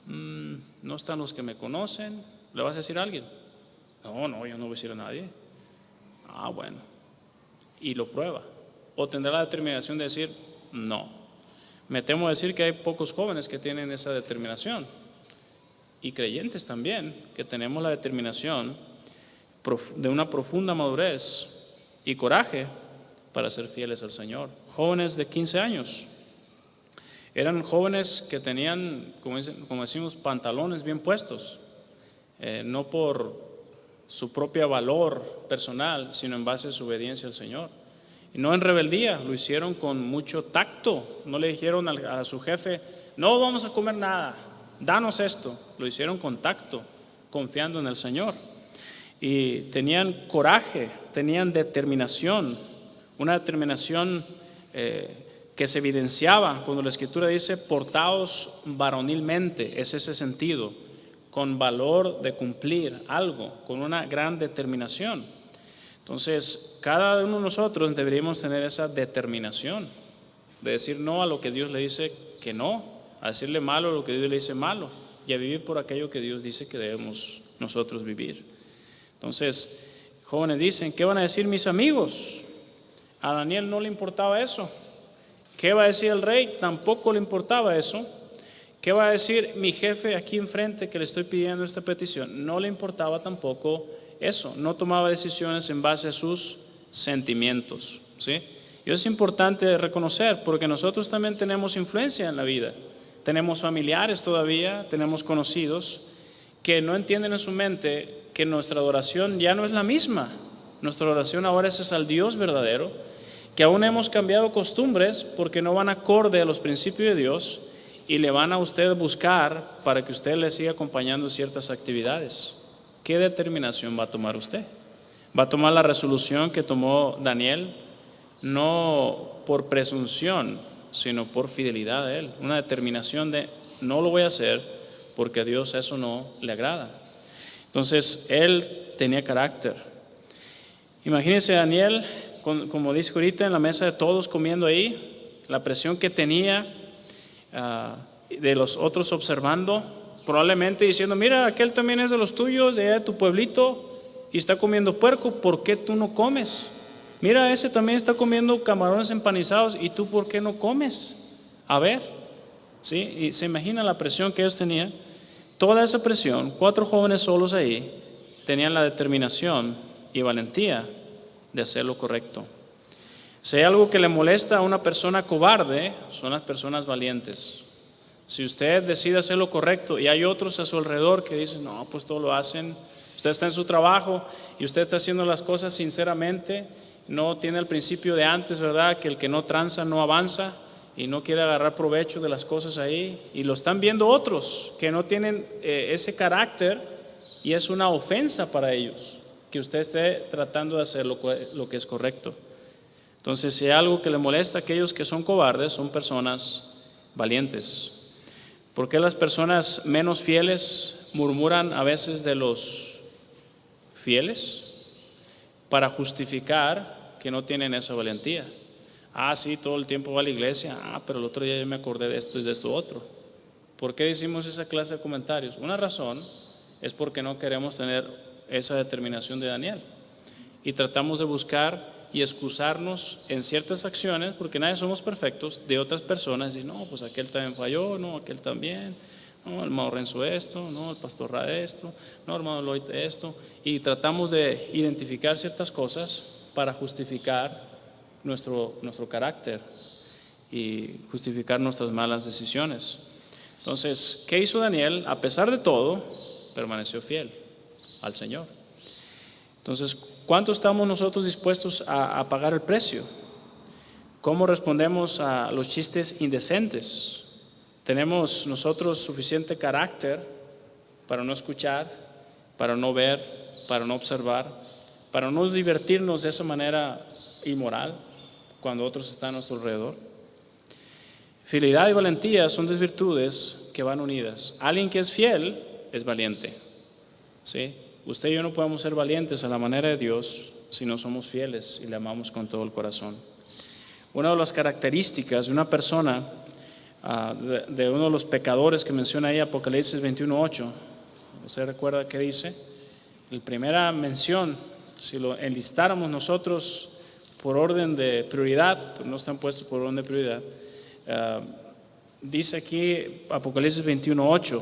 no están los que me conocen. ¿Le vas a decir a alguien? No, yo no voy a decir a nadie. Bueno, y lo prueba. O tendrá la determinación de decir no. Me temo decir que hay pocos jóvenes que tienen esa determinación, y creyentes también, que tenemos la determinación de una profunda madurez y coraje para ser fieles al Señor. Jóvenes de 15 años. Eran jóvenes que tenían, como decimos, pantalones bien puestos, no por su propio valor personal, sino en base a su obediencia al Señor. Y no en rebeldía, lo hicieron con mucho tacto. No le dijeron a su jefe, no vamos a comer nada, danos esto. Lo hicieron con tacto, confiando en el Señor. Y tenían coraje, tenían determinación, una determinación que se evidenciaba cuando la Escritura dice, portaos varonilmente, es ese sentido, con valor de cumplir algo, con una gran determinación. Entonces, cada uno de nosotros deberíamos tener esa determinación de decir no a lo que Dios le dice que no, a decirle malo a lo que Dios le dice malo, y a vivir por aquello que Dios dice que debemos nosotros vivir. Entonces, jóvenes dicen, ¿qué van a decir mis amigos? A Daniel no le importaba eso. ¿Qué va a decir el rey? Tampoco le importaba eso. ¿Qué va a decir mi jefe aquí enfrente que le estoy pidiendo esta petición? No le importaba tampoco eso. No tomaba decisiones en base a sus sentimientos, ¿sí? Y eso es importante reconocer, porque nosotros también tenemos influencia en la vida. Tenemos familiares todavía, tenemos conocidos que no entienden en su mente que nuestra adoración ya no es la misma. Nuestra adoración ahora es al Dios verdadero, que aún hemos cambiado costumbres porque no van acorde a los principios de Dios, y le van a usted buscar para que usted le siga acompañando en ciertas actividades. ¿Qué determinación va a tomar usted? ¿Va a tomar la resolución que tomó Daniel? No por presunción, sino por fidelidad a él. Una determinación de no lo voy a hacer porque a Dios eso no le agrada. Entonces, él tenía carácter. Imagínense Daniel, como dice ahorita, en la mesa de todos comiendo ahí, la presión que tenía de los otros observando, probablemente diciendo, mira, aquel también es de los tuyos, de allá de tu pueblito, y está comiendo puerco, ¿por qué tú no comes? Mira, ese también está comiendo camarones empanizados, ¿y tú por qué no comes? A ver, ¿sí? Y se imagina la presión que ellos tenían. Toda esa presión, 4 jóvenes solos ahí, tenían la determinación y valentía de hacer lo correcto. Si hay algo que le molesta a una persona cobarde, son las personas valientes. Si usted decide hacer lo correcto y hay otros a su alrededor que dicen, no, pues todo lo hacen, usted está en su trabajo y usted está haciendo las cosas sinceramente, no tiene el principio de antes, ¿verdad? Que el que no tranza no avanza y no quiere agarrar provecho de las cosas ahí, y lo están viendo otros que no tienen ese carácter, y es una ofensa para ellos que usted esté tratando de hacer lo que es correcto. Entonces, si hay algo que le molesta a aquellos que son cobardes, son personas valientes. ¿Por qué las personas menos fieles murmuran a veces de los fieles? Para justificar que no tienen esa valentía. Sí, todo el tiempo va a la iglesia. Pero el otro día yo me acordé de esto y de esto otro. ¿Por qué decimos esa clase de comentarios? Una razón es porque no queremos tener esa determinación de Daniel, y tratamos de buscar y excusarnos en ciertas acciones, porque nadie somos perfectos, de otras personas, y no, pues aquel también falló, no, aquel también, no, el hermano Renzo esto, no, el pastor Ra esto, no, hermano Lloyd esto, y tratamos de identificar ciertas cosas para justificar nuestro carácter y justificar nuestras malas decisiones. Entonces, ¿qué hizo Daniel? A pesar de todo, permaneció fiel al Señor. Entonces, ¿cuánto estamos nosotros dispuestos a pagar el precio? ¿Cómo respondemos a los chistes indecentes? ¿Tenemos nosotros suficiente carácter para no escuchar, para no ver, para no observar, para no divertirnos de esa manera inmoral cuando otros están a nuestro alrededor? Fidelidad y valentía son 2 virtudes que van unidas. Alguien que es fiel es valiente, ¿sí? Usted y yo no podemos ser valientes a la manera de Dios si no somos fieles y le amamos con todo el corazón. Una de las características de una persona, de uno de los pecadores que menciona ahí Apocalipsis 21:8, ¿usted recuerda qué dice? La primera mención, si lo enlistáramos nosotros por orden de prioridad, pues no están puestos por orden de prioridad, dice aquí Apocalipsis 21:8,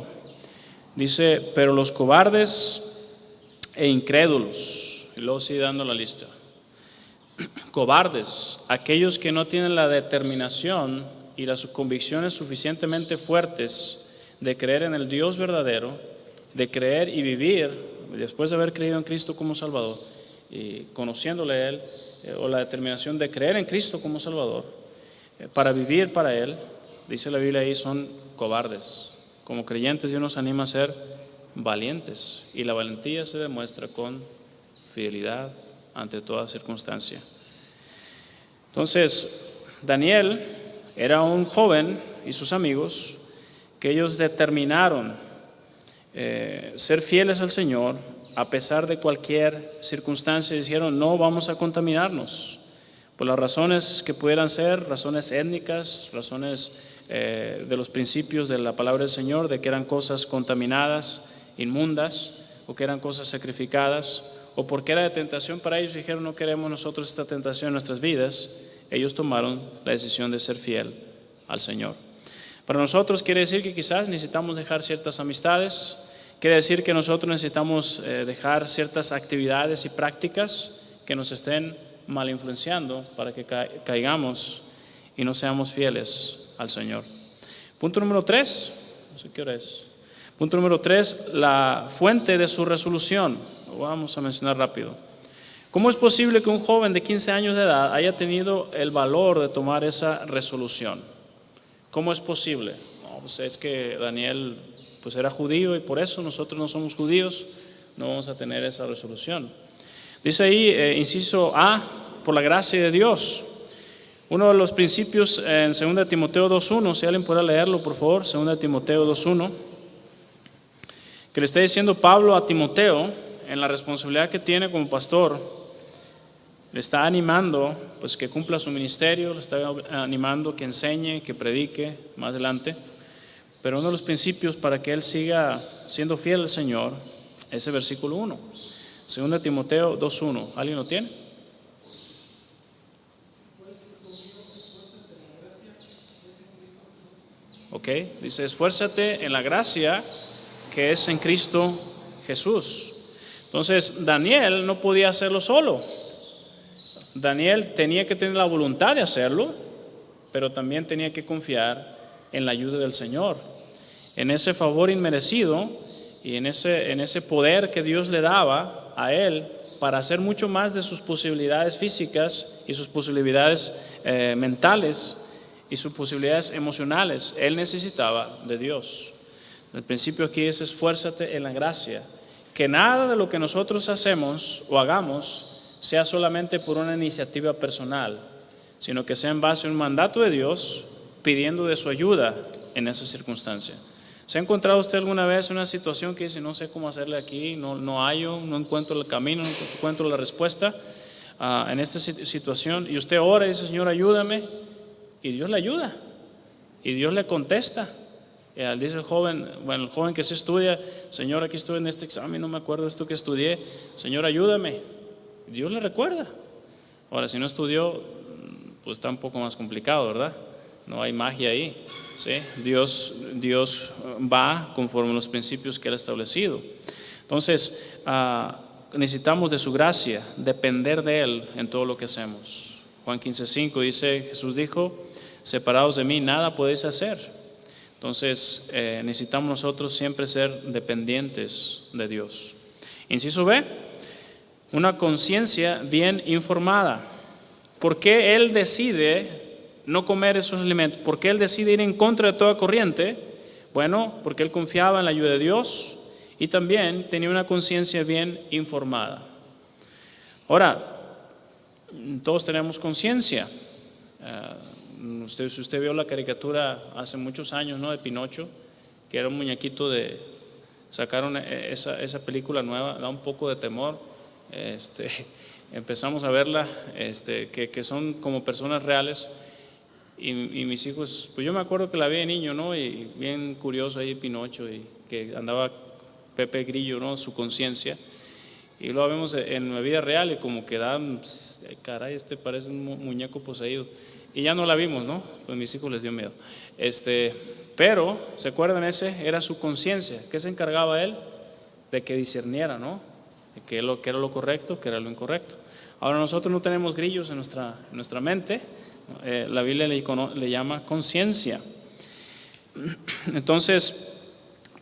dice, pero los cobardes e incrédulos, y luego sigue dando la lista. Cobardes, aquellos que no tienen la determinación y las convicciones suficientemente fuertes de creer en el Dios verdadero, de creer y vivir después de haber creído en Cristo como Salvador y conociéndole a Él, o la determinación de creer en Cristo como Salvador para vivir para Él. Dice la Biblia ahí, son cobardes. Como creyentes Dios nos anima a ser valientes, y la valentía se demuestra con fidelidad ante toda circunstancia. Entonces, Daniel era un joven y sus amigos que ellos determinaron ser fieles al Señor a pesar de cualquier circunstancia. Dijeron, no vamos a contaminarnos por las razones que pudieran ser, razones étnicas, razones de los principios de la palabra del Señor, de que eran cosas contaminadas, inmundas, o que eran cosas sacrificadas, o porque era de tentación para ellos. Dijeron, no queremos nosotros esta tentación en nuestras vidas. Ellos tomaron la decisión de ser fiel al Señor. Para nosotros quiere decir que quizás necesitamos dejar ciertas amistades, quiere decir que nosotros necesitamos dejar ciertas actividades y prácticas que nos estén mal influenciando para que caigamos y no seamos fieles al Señor. Punto número 3, no sé qué hora es. Punto número 3, la fuente de su resolución. Lo vamos a mencionar rápido. ¿Cómo es posible que un joven de 15 años de edad haya tenido el valor de tomar esa resolución? ¿Cómo es posible? No, pues es que Daniel pues era judío y por eso nosotros no somos judíos, no vamos a tener esa resolución. Dice ahí, inciso A, por la gracia de Dios. Uno de los principios en 2 Timoteo 2.1, si alguien puede leerlo por favor, 2 Timoteo 2.1, que le está diciendo Pablo a Timoteo en la responsabilidad que tiene como pastor. Le está animando pues que cumpla su ministerio, le está animando que enseñe, que predique más adelante. Pero uno de los principios para que él siga siendo fiel al Señor es el versículo 1. 2 Timoteo 2.1. ¿Alguien lo tiene? Ok, dice, esfuérzate en la gracia que es en Cristo Jesús. Entonces, Daniel no podía hacerlo solo. Daniel tenía que tener la voluntad de hacerlo, pero también tenía que confiar en la ayuda del Señor, en ese favor inmerecido y en ese poder que Dios le daba a él para hacer mucho más de sus posibilidades físicas y sus posibilidades mentales y sus posibilidades emocionales. Él necesitaba de Dios. El principio aquí es esfuérzate en la gracia, que nada de lo que nosotros hacemos o hagamos sea solamente por una iniciativa personal, sino que sea en base a un mandato de Dios, pidiendo de su ayuda en esa circunstancia. ¿Se ha encontrado usted alguna vez una situación que dice, no sé cómo hacerle aquí, no hallo, no encuentro el camino, no encuentro la respuesta en esta situación? Y usted ora y dice, Señor, ayúdame, y Dios le ayuda, y Dios le contesta. Dice el joven que se estudia, Señor, aquí estoy en este examen, no me acuerdo de esto que estudié, Señor, ayúdame. Dios le recuerda. Ahora, si no estudió, pues está un poco más complicado, ¿verdad? No hay magia ahí, ¿sí? Dios va conforme a los principios que Él ha establecido. Entonces, necesitamos de su gracia, depender de Él en todo lo que hacemos. Juan 15:5 dice, Jesús dijo, separados de mí nada podéis hacer. Entonces, necesitamos nosotros siempre ser dependientes de Dios. Inciso B, una conciencia bien informada. ¿Por qué él decide no comer esos alimentos? ¿Por qué él decide ir en contra de toda corriente? Bueno, porque él confiaba en la ayuda de Dios y también tenía una conciencia bien informada. Ahora, todos tenemos conciencia. Si usted vio la caricatura hace muchos años, ¿no?, de Pinocho, que era un muñequito sacaron esa película nueva, da un poco de temor. Empezamos a verla, que son como personas reales y mis hijos, pues yo me acuerdo que la vi de niño, ¿no? Y bien curioso ahí Pinocho y que andaba Pepe Grillo, ¿no? Su conciencia, y luego vemos en la vida real y como que dan, caray, parece un muñeco poseído, y ya no la vimos, ¿no? Pues a mis hijos les dio miedo. Pero, ¿se acuerdan? Ese era su conciencia. ¿Qué se encargaba él? De que discerniera, ¿no? Que era lo correcto, que era lo incorrecto. Ahora nosotros no tenemos grillos en nuestra mente, la Biblia le llama conciencia. Entonces,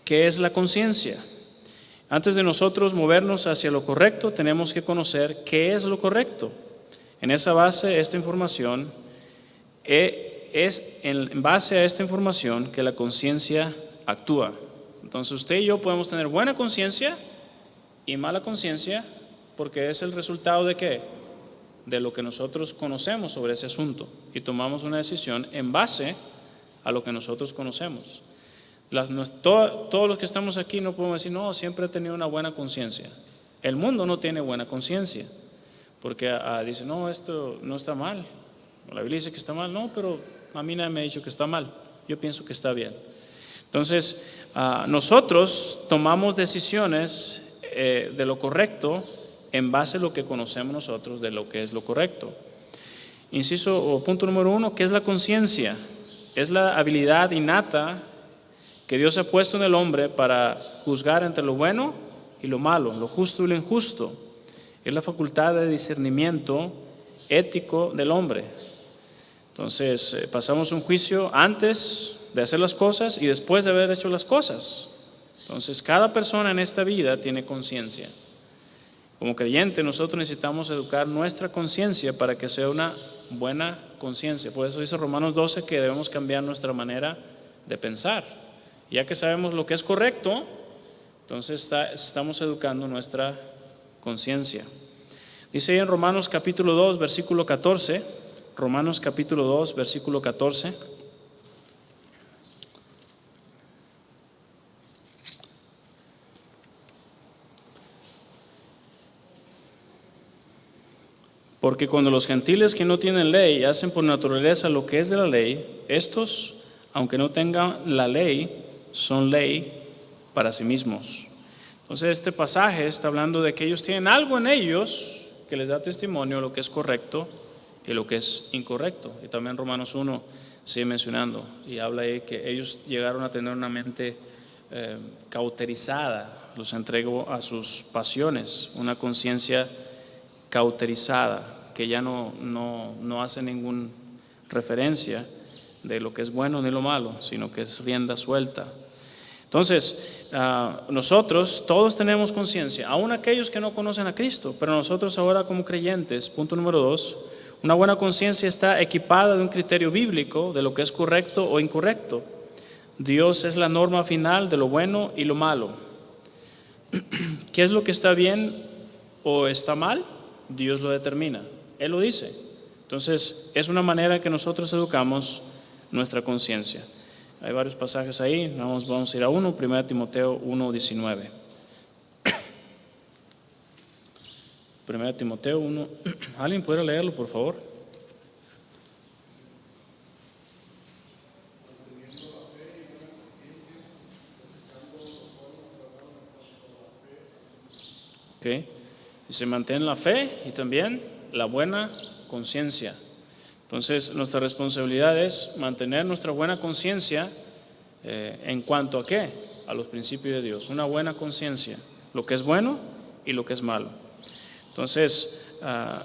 ¿qué es la conciencia? Antes de nosotros movernos hacia lo correcto, tenemos que conocer qué es lo correcto. En esa base, esta información, es en base a esta información que la conciencia actúa. Entonces usted y yo podemos tener buena conciencia y mala conciencia, porque es el resultado de ¿qué? De lo que nosotros conocemos sobre ese asunto, y tomamos una decisión en base a lo que nosotros conocemos. Todos los que estamos aquí no podemos decir, no, siempre he tenido una buena conciencia. El mundo no tiene buena conciencia, porque dice, no, esto no está mal, la Biblia dice que está mal, no, pero a mí nadie me ha dicho que está mal, yo pienso que está bien. Entonces, nosotros tomamos decisiones de lo correcto en base a lo que conocemos nosotros de lo que es lo correcto. Punto número 1, ¿qué es la conciencia? Es la habilidad innata que Dios ha puesto en el hombre para juzgar entre lo bueno y lo malo, lo justo y lo injusto. Es la facultad de discernimiento ético del hombre. Entonces, pasamos un juicio antes de hacer las cosas y después de haber hecho las cosas. Entonces, cada persona en esta vida tiene conciencia. Como creyente, nosotros necesitamos educar nuestra conciencia para que sea una buena conciencia. Por eso dice Romanos 12 que debemos cambiar nuestra manera de pensar. Ya que sabemos lo que es correcto, entonces estamos educando nuestra conciencia. Dice ahí en Romanos capítulo 2, versículo 14, Romanos capítulo 2, versículo 14. Porque cuando los gentiles que no tienen ley hacen por naturaleza lo que es de la ley, estos, aunque no tengan la ley, son ley para sí mismos. Entonces este pasaje está hablando de que ellos tienen algo en ellos que les da testimonio de lo que es correcto y lo que es incorrecto. Y también Romanos 1 sigue mencionando y habla ahí que ellos llegaron a tener una mente cauterizada, los entregó a sus pasiones, una conciencia cauterizada, que ya no hace ninguna referencia de lo que es bueno ni lo malo, sino que es rienda suelta. Entonces, nosotros todos tenemos conciencia, aún aquellos que no conocen a Cristo, pero nosotros ahora como creyentes, punto número 2, una buena conciencia está equipada de un criterio bíblico de lo que es correcto o incorrecto. Dios es la norma final de lo bueno y lo malo. ¿Qué es lo que está bien o está mal? Dios lo determina, Él lo dice. Entonces es una manera que nosotros educamos nuestra conciencia. Hay varios pasajes ahí, vamos a ir a uno, 1 Timoteo 1:19. 1 Timoteo 1, ¿alguien puede leerlo por favor? Okay. Y se mantiene la fe y también la buena conciencia. Entonces nuestra responsabilidad es mantener nuestra buena conciencia en cuanto a ¿qué? A los principios de Dios. Una buena conciencia, lo que es bueno y lo que es malo. Entonces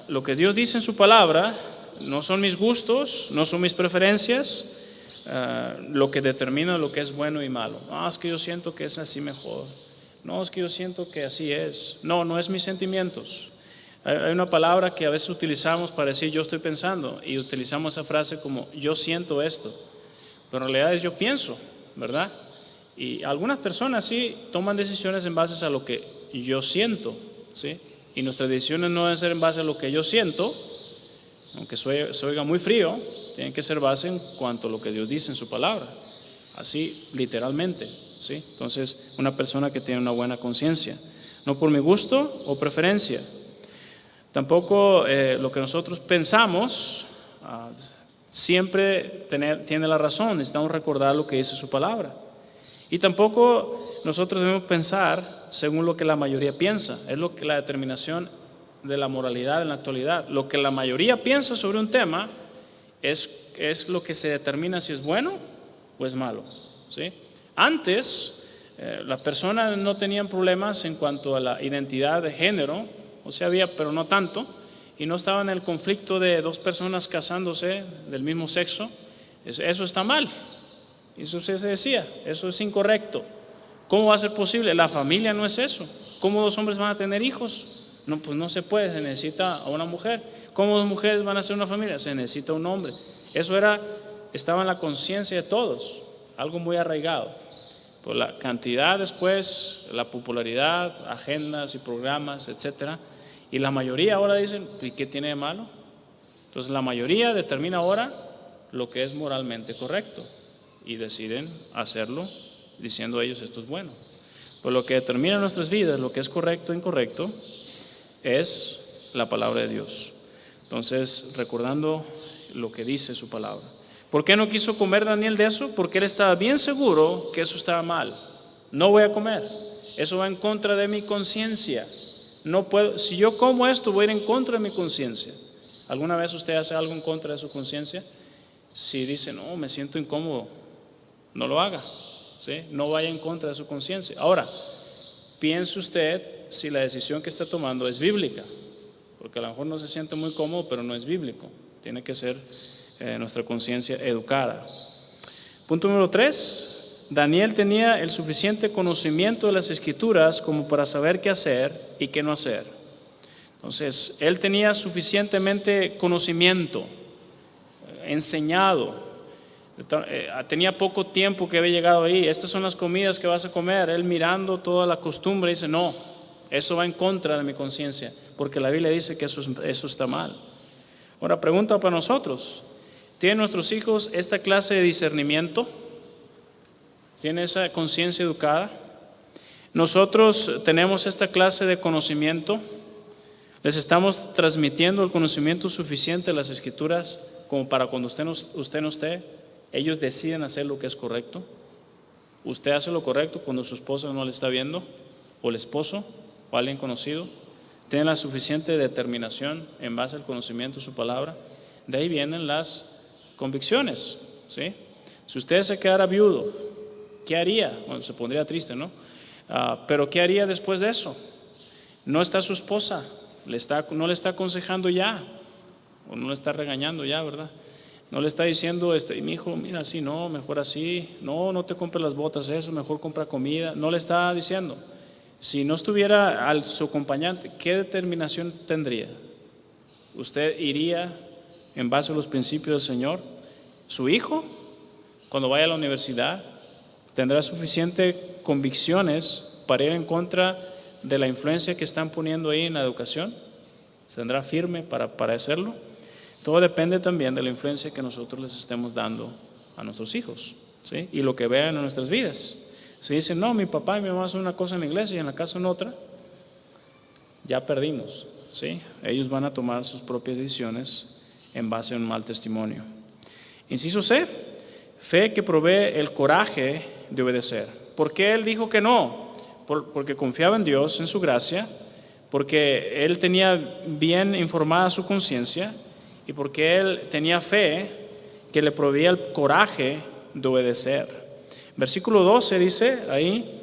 lo que Dios dice en su palabra no son mis gustos, no son mis preferencias, lo que determina lo que es bueno y malo. Es que yo siento que es así mejor. No, es que yo siento que así es. No es mis sentimientos. Hay una palabra que a veces utilizamos para decir yo estoy pensando y utilizamos esa frase como yo siento esto, pero en realidad es yo pienso, ¿verdad? Y algunas personas sí toman decisiones en base a lo que yo siento, ¿sí? Y nuestras decisiones no deben ser en base a lo que yo siento, aunque se oiga muy frío, tienen que ser base en cuanto a lo que Dios dice en su palabra, así literalmente, ¿sí? Entonces una persona que tiene una buena conciencia, no por mi gusto o preferencia. Tampoco lo que nosotros pensamos siempre tiene la razón. Necesitamos recordar lo que dice su palabra. Y tampoco nosotros debemos pensar según lo que la mayoría piensa. Es lo que la determinación de la moralidad en la actualidad. Lo que la mayoría piensa sobre un tema es lo que se determina si es bueno o es malo, ¿sí? Antes las personas no tenían problemas en cuanto a la identidad de género. O sea, había, pero no tanto, y no estaba en el conflicto de dos personas casándose del mismo sexo. Eso está mal. Eso se decía, eso es incorrecto. ¿Cómo va a ser posible? La familia no es eso. ¿Cómo dos hombres van a tener hijos? No, pues no se puede, se necesita a una mujer. ¿Cómo dos mujeres van a ser una familia? Se necesita un hombre. Eso estaba en la conciencia de todos, algo muy arraigado. Por la cantidad después, la popularidad, agendas y programas, etcétera. Y la mayoría ahora dicen, ¿y qué tiene de malo? Entonces la mayoría determina ahora lo que es moralmente correcto y deciden hacerlo diciendo ellos esto es bueno. Pues lo que determina nuestras vidas, lo que es correcto e incorrecto, es la palabra de Dios. Entonces, recordando lo que dice su palabra. ¿Por qué no quiso comer Daniel de eso? Porque él estaba bien seguro que eso estaba mal. No voy a comer, eso va en contra de mi conciencia. No puedo, si yo como esto, voy a ir en contra de mi conciencia. ¿Alguna vez usted hace algo en contra de su conciencia? Si dice, no, me siento incómodo, no lo haga, ¿sí? No vaya en contra de su conciencia. Ahora, piense usted si la decisión que está tomando es bíblica, porque a lo mejor no se siente muy cómodo, pero no es bíblico. Tiene que ser nuestra conciencia educada. Punto número 3. Daniel tenía el suficiente conocimiento de las Escrituras como para saber qué hacer y qué no hacer. Entonces, él tenía suficientemente conocimiento, enseñado. Tenía poco tiempo que había llegado ahí. Estas son las comidas que vas a comer. Él mirando toda la costumbre dice, no, eso va en contra de mi conciencia, porque la Biblia dice que eso está mal. Ahora, pregunta para nosotros: ¿tienen nuestros hijos esta clase de discernimiento? ¿Tienen esa conciencia educada? ¿Nosotros tenemos esta clase de conocimiento? ¿Les estamos transmitiendo el conocimiento suficiente de las Escrituras como para cuando usted no esté, ellos deciden hacer lo que es correcto? ¿Usted hace lo correcto cuando su esposa no le está viendo? ¿O el esposo? ¿O alguien conocido? ¿Tiene la suficiente determinación en base al conocimiento de su palabra? De ahí vienen las convicciones, ¿sí? Si usted se quedara viudo, ¿qué haría? Bueno, se pondría triste, ¿no? Pero ¿qué haría después de eso? No está su esposa, no le está aconsejando ya, o no le está regañando ya, ¿verdad? No le está diciendo, mi hijo, mira, así no, mejor así, no te compres las botas esas, mejor compra comida. No le está diciendo. Si no estuviera su acompañante, ¿qué determinación tendría? ¿Usted iría en base a los principios del Señor? ¿Su hijo, cuando vaya a la universidad, tendrá suficientes convicciones para ir en contra de la influencia que están poniendo ahí en la educación? ¿Tendrá firme para hacerlo? Todo depende también de la influencia que nosotros les estemos dando a nuestros hijos, ¿sí? Y lo que vean en nuestras vidas. Si dicen, no, mi papá y mi mamá hacen una cosa en la iglesia y en la casa en otra, ya perdimos, ¿sí? Ellos van a tomar sus propias decisiones en base a un mal testimonio. Inciso C, fe que provee el coraje de obedecer. ¿Por qué él dijo que no? Porque confiaba en Dios, en su gracia, porque él tenía bien informada su conciencia y porque él tenía fe que le proveía el coraje de obedecer. Versículo 12 dice ahí,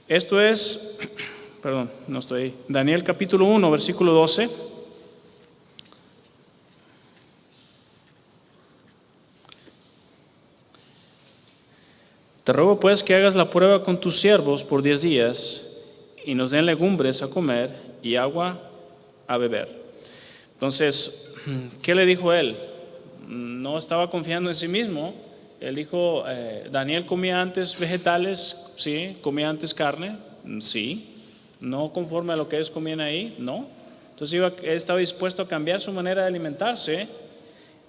esto es, perdón, no estoy ahí, Daniel capítulo 1, versículo 12. Te ruego pues que hagas la prueba con tus siervos por 10 días y nos den legumbres a comer y agua a beber. Entonces, ¿qué le dijo él? No estaba confiando en sí mismo. Él dijo, Daniel comía antes vegetales, sí. Comía antes carne, sí. No conforme a lo que ellos comían ahí, no. Entonces él estaba dispuesto a cambiar su manera de alimentarse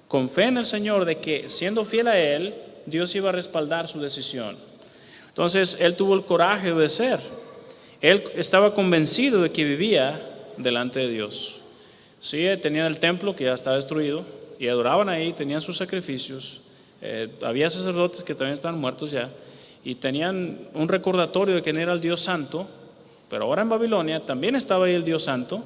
con fe en el Señor de que siendo fiel a Él, Dios iba a respaldar su decisión. Entonces él tuvo el coraje de obedecer. Él estaba convencido de que vivía delante de Dios. Sí, tenían el templo que ya estaba destruido y adoraban ahí, tenían sus sacrificios. Había sacerdotes que también estaban muertos ya y tenían un recordatorio de quién era el Dios Santo. Pero ahora en Babilonia también estaba ahí el Dios Santo.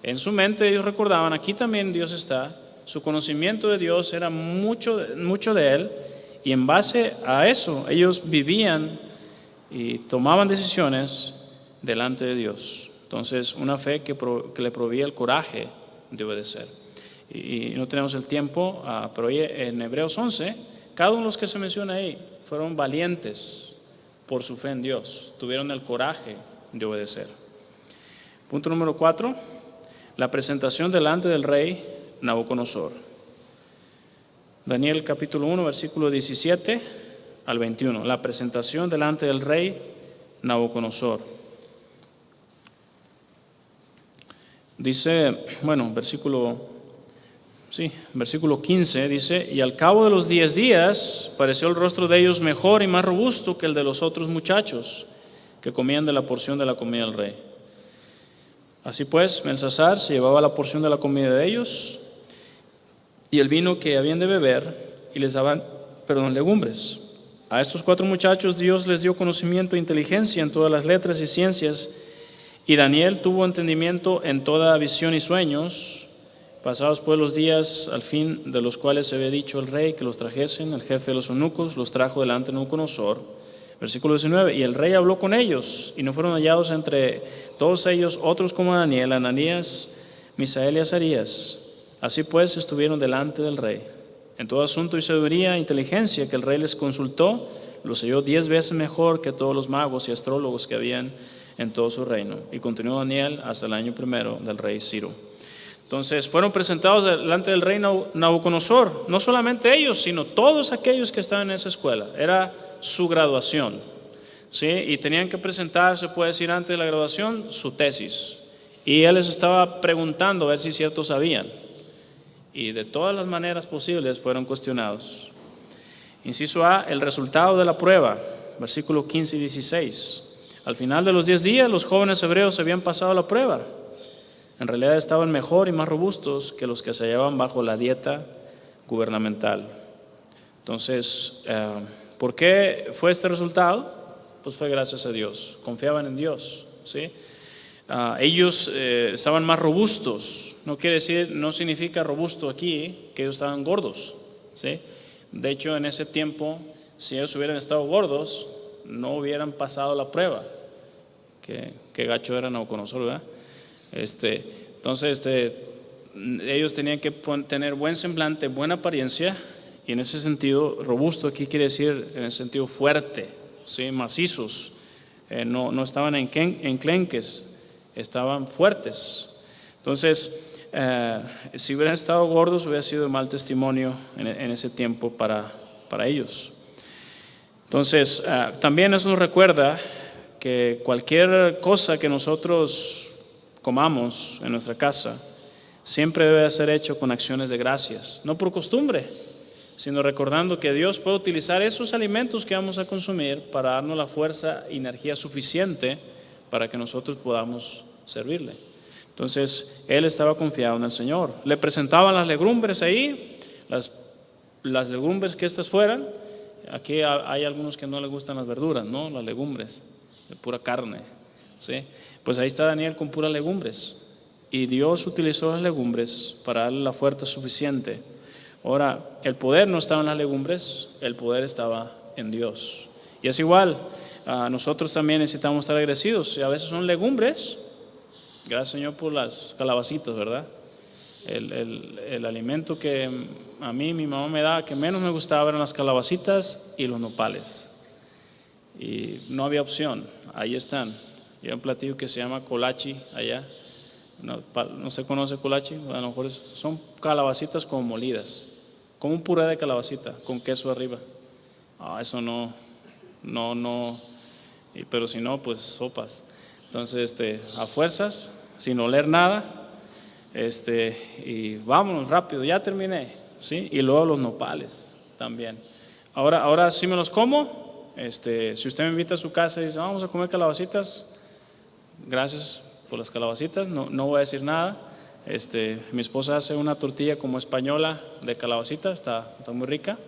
En su mente ellos recordaban, aquí también Dios está. Su conocimiento de Dios era mucho de Él. Y en base a eso, ellos vivían y tomaban decisiones delante de Dios. Entonces, una fe que le proveía el coraje de obedecer. Y no tenemos el tiempo, pero en Hebreos 11, cada uno de los que se menciona ahí fueron valientes por su fe en Dios. Tuvieron el coraje de obedecer. Punto número 4, la presentación delante del rey Nabucodonosor. Daniel capítulo 1, versículo 17 al 21. La presentación delante del rey Nabucodonosor. Dice, bueno, versículo 15 dice, y al cabo de los 10 días pareció el rostro de ellos mejor y más robusto que el de los otros muchachos que comían de la porción de la comida del rey. Así pues, Belsasar se llevaba la porción de la comida de ellos y el vino que habían de beber, y les daban, legumbres. A estos 4 muchachos Dios les dio conocimiento e inteligencia en todas las letras y ciencias, y Daniel tuvo entendimiento en toda visión y sueños. Pasados pues los días, al fin de los cuales se había dicho el rey que los trajesen, el jefe de los eunucos los trajo delante de Nabucodonosor. Versículo 19, y el rey habló con ellos, y no fueron hallados entre todos ellos otros como Daniel, Ananías, Misael y Azarías. Así pues estuvieron delante del rey. En todo asunto y sabiduría e inteligencia que el rey les consultó, los halló 10 veces mejor que todos los magos y astrólogos que habían en todo su reino. Y continuó Daniel hasta el año 1 del rey Ciro. Entonces fueron presentados delante del rey Nabucodonosor, no solamente ellos, sino todos aquellos que estaban en esa escuela. Era su graduación, ¿sí? Y tenían que presentar, se puede decir antes de la graduación, su tesis. Y él les estaba preguntando a ver si cierto sabían. Y de todas las maneras posibles fueron cuestionados. Inciso A, el resultado de la prueba, versículo 15 y 16. Al final de los 10 días, los jóvenes hebreos habían pasado la prueba. En realidad estaban mejor y más robustos que los que se hallaban bajo la dieta gubernamental. Entonces, ¿por qué fue este resultado? Pues fue gracias a Dios, confiaban en Dios, ¿sí? Ellos estaban más robustos. No quiere decir, no significa robusto aquí que ellos estaban gordos, ¿sí? De hecho, en ese tiempo, si ellos hubieran estado gordos, no hubieran pasado la prueba. Qué gacho era Nabucodonosor, ¿verdad? Entonces, ellos tenían que tener buen semblante, buena apariencia, y en ese sentido, robusto aquí quiere decir en el sentido fuerte, ¿sí? Macizos, no estaban enclenques, estaban fuertes. Entonces, si hubieran estado gordos, hubiera sido mal testimonio en ese tiempo para ellos. Entonces, también eso nos recuerda que cualquier cosa que nosotros comamos en nuestra casa siempre debe ser hecho con acciones de gracias, no por costumbre, sino recordando que Dios puede utilizar esos alimentos que vamos a consumir para darnos la fuerza y energía suficiente para que nosotros podamos servirle. Entonces, él estaba confiado en el Señor. Le presentaban las legumbres ahí, las legumbres que estas fueran. Aquí hay algunos que no les gustan las verduras, ¿no? Las legumbres, de pura carne, ¿sí? Pues ahí está Daniel con puras legumbres. Y Dios utilizó las legumbres para darle la fuerza suficiente. Ahora, el poder no estaba en las legumbres, el poder estaba en Dios. Y es igual, nosotros también necesitamos estar agradecidos. Y a veces son legumbres. Gracias, Señor, por las calabacitas, ¿verdad? El alimento que a mí mi mamá me daba, que menos me gustaba, eran las calabacitas y los nopales. Y no había opción, ahí están. Y hay un platillo que se llama colachi allá. No se conoce colachi, a lo mejor son calabacitas como molidas, como un puré de calabacita con queso arriba. Eso no, pero si no, pues sopas. Entonces, a fuerzas, sin oler nada, y vámonos rápido, ya terminé, ¿sí? Y luego los nopales también. Ahora sí me los como. Si usted me invita a su casa y dice, vamos a comer calabacitas, gracias por las calabacitas, no voy a decir nada. Mi esposa hace una tortilla como española de calabacitas, está muy rica.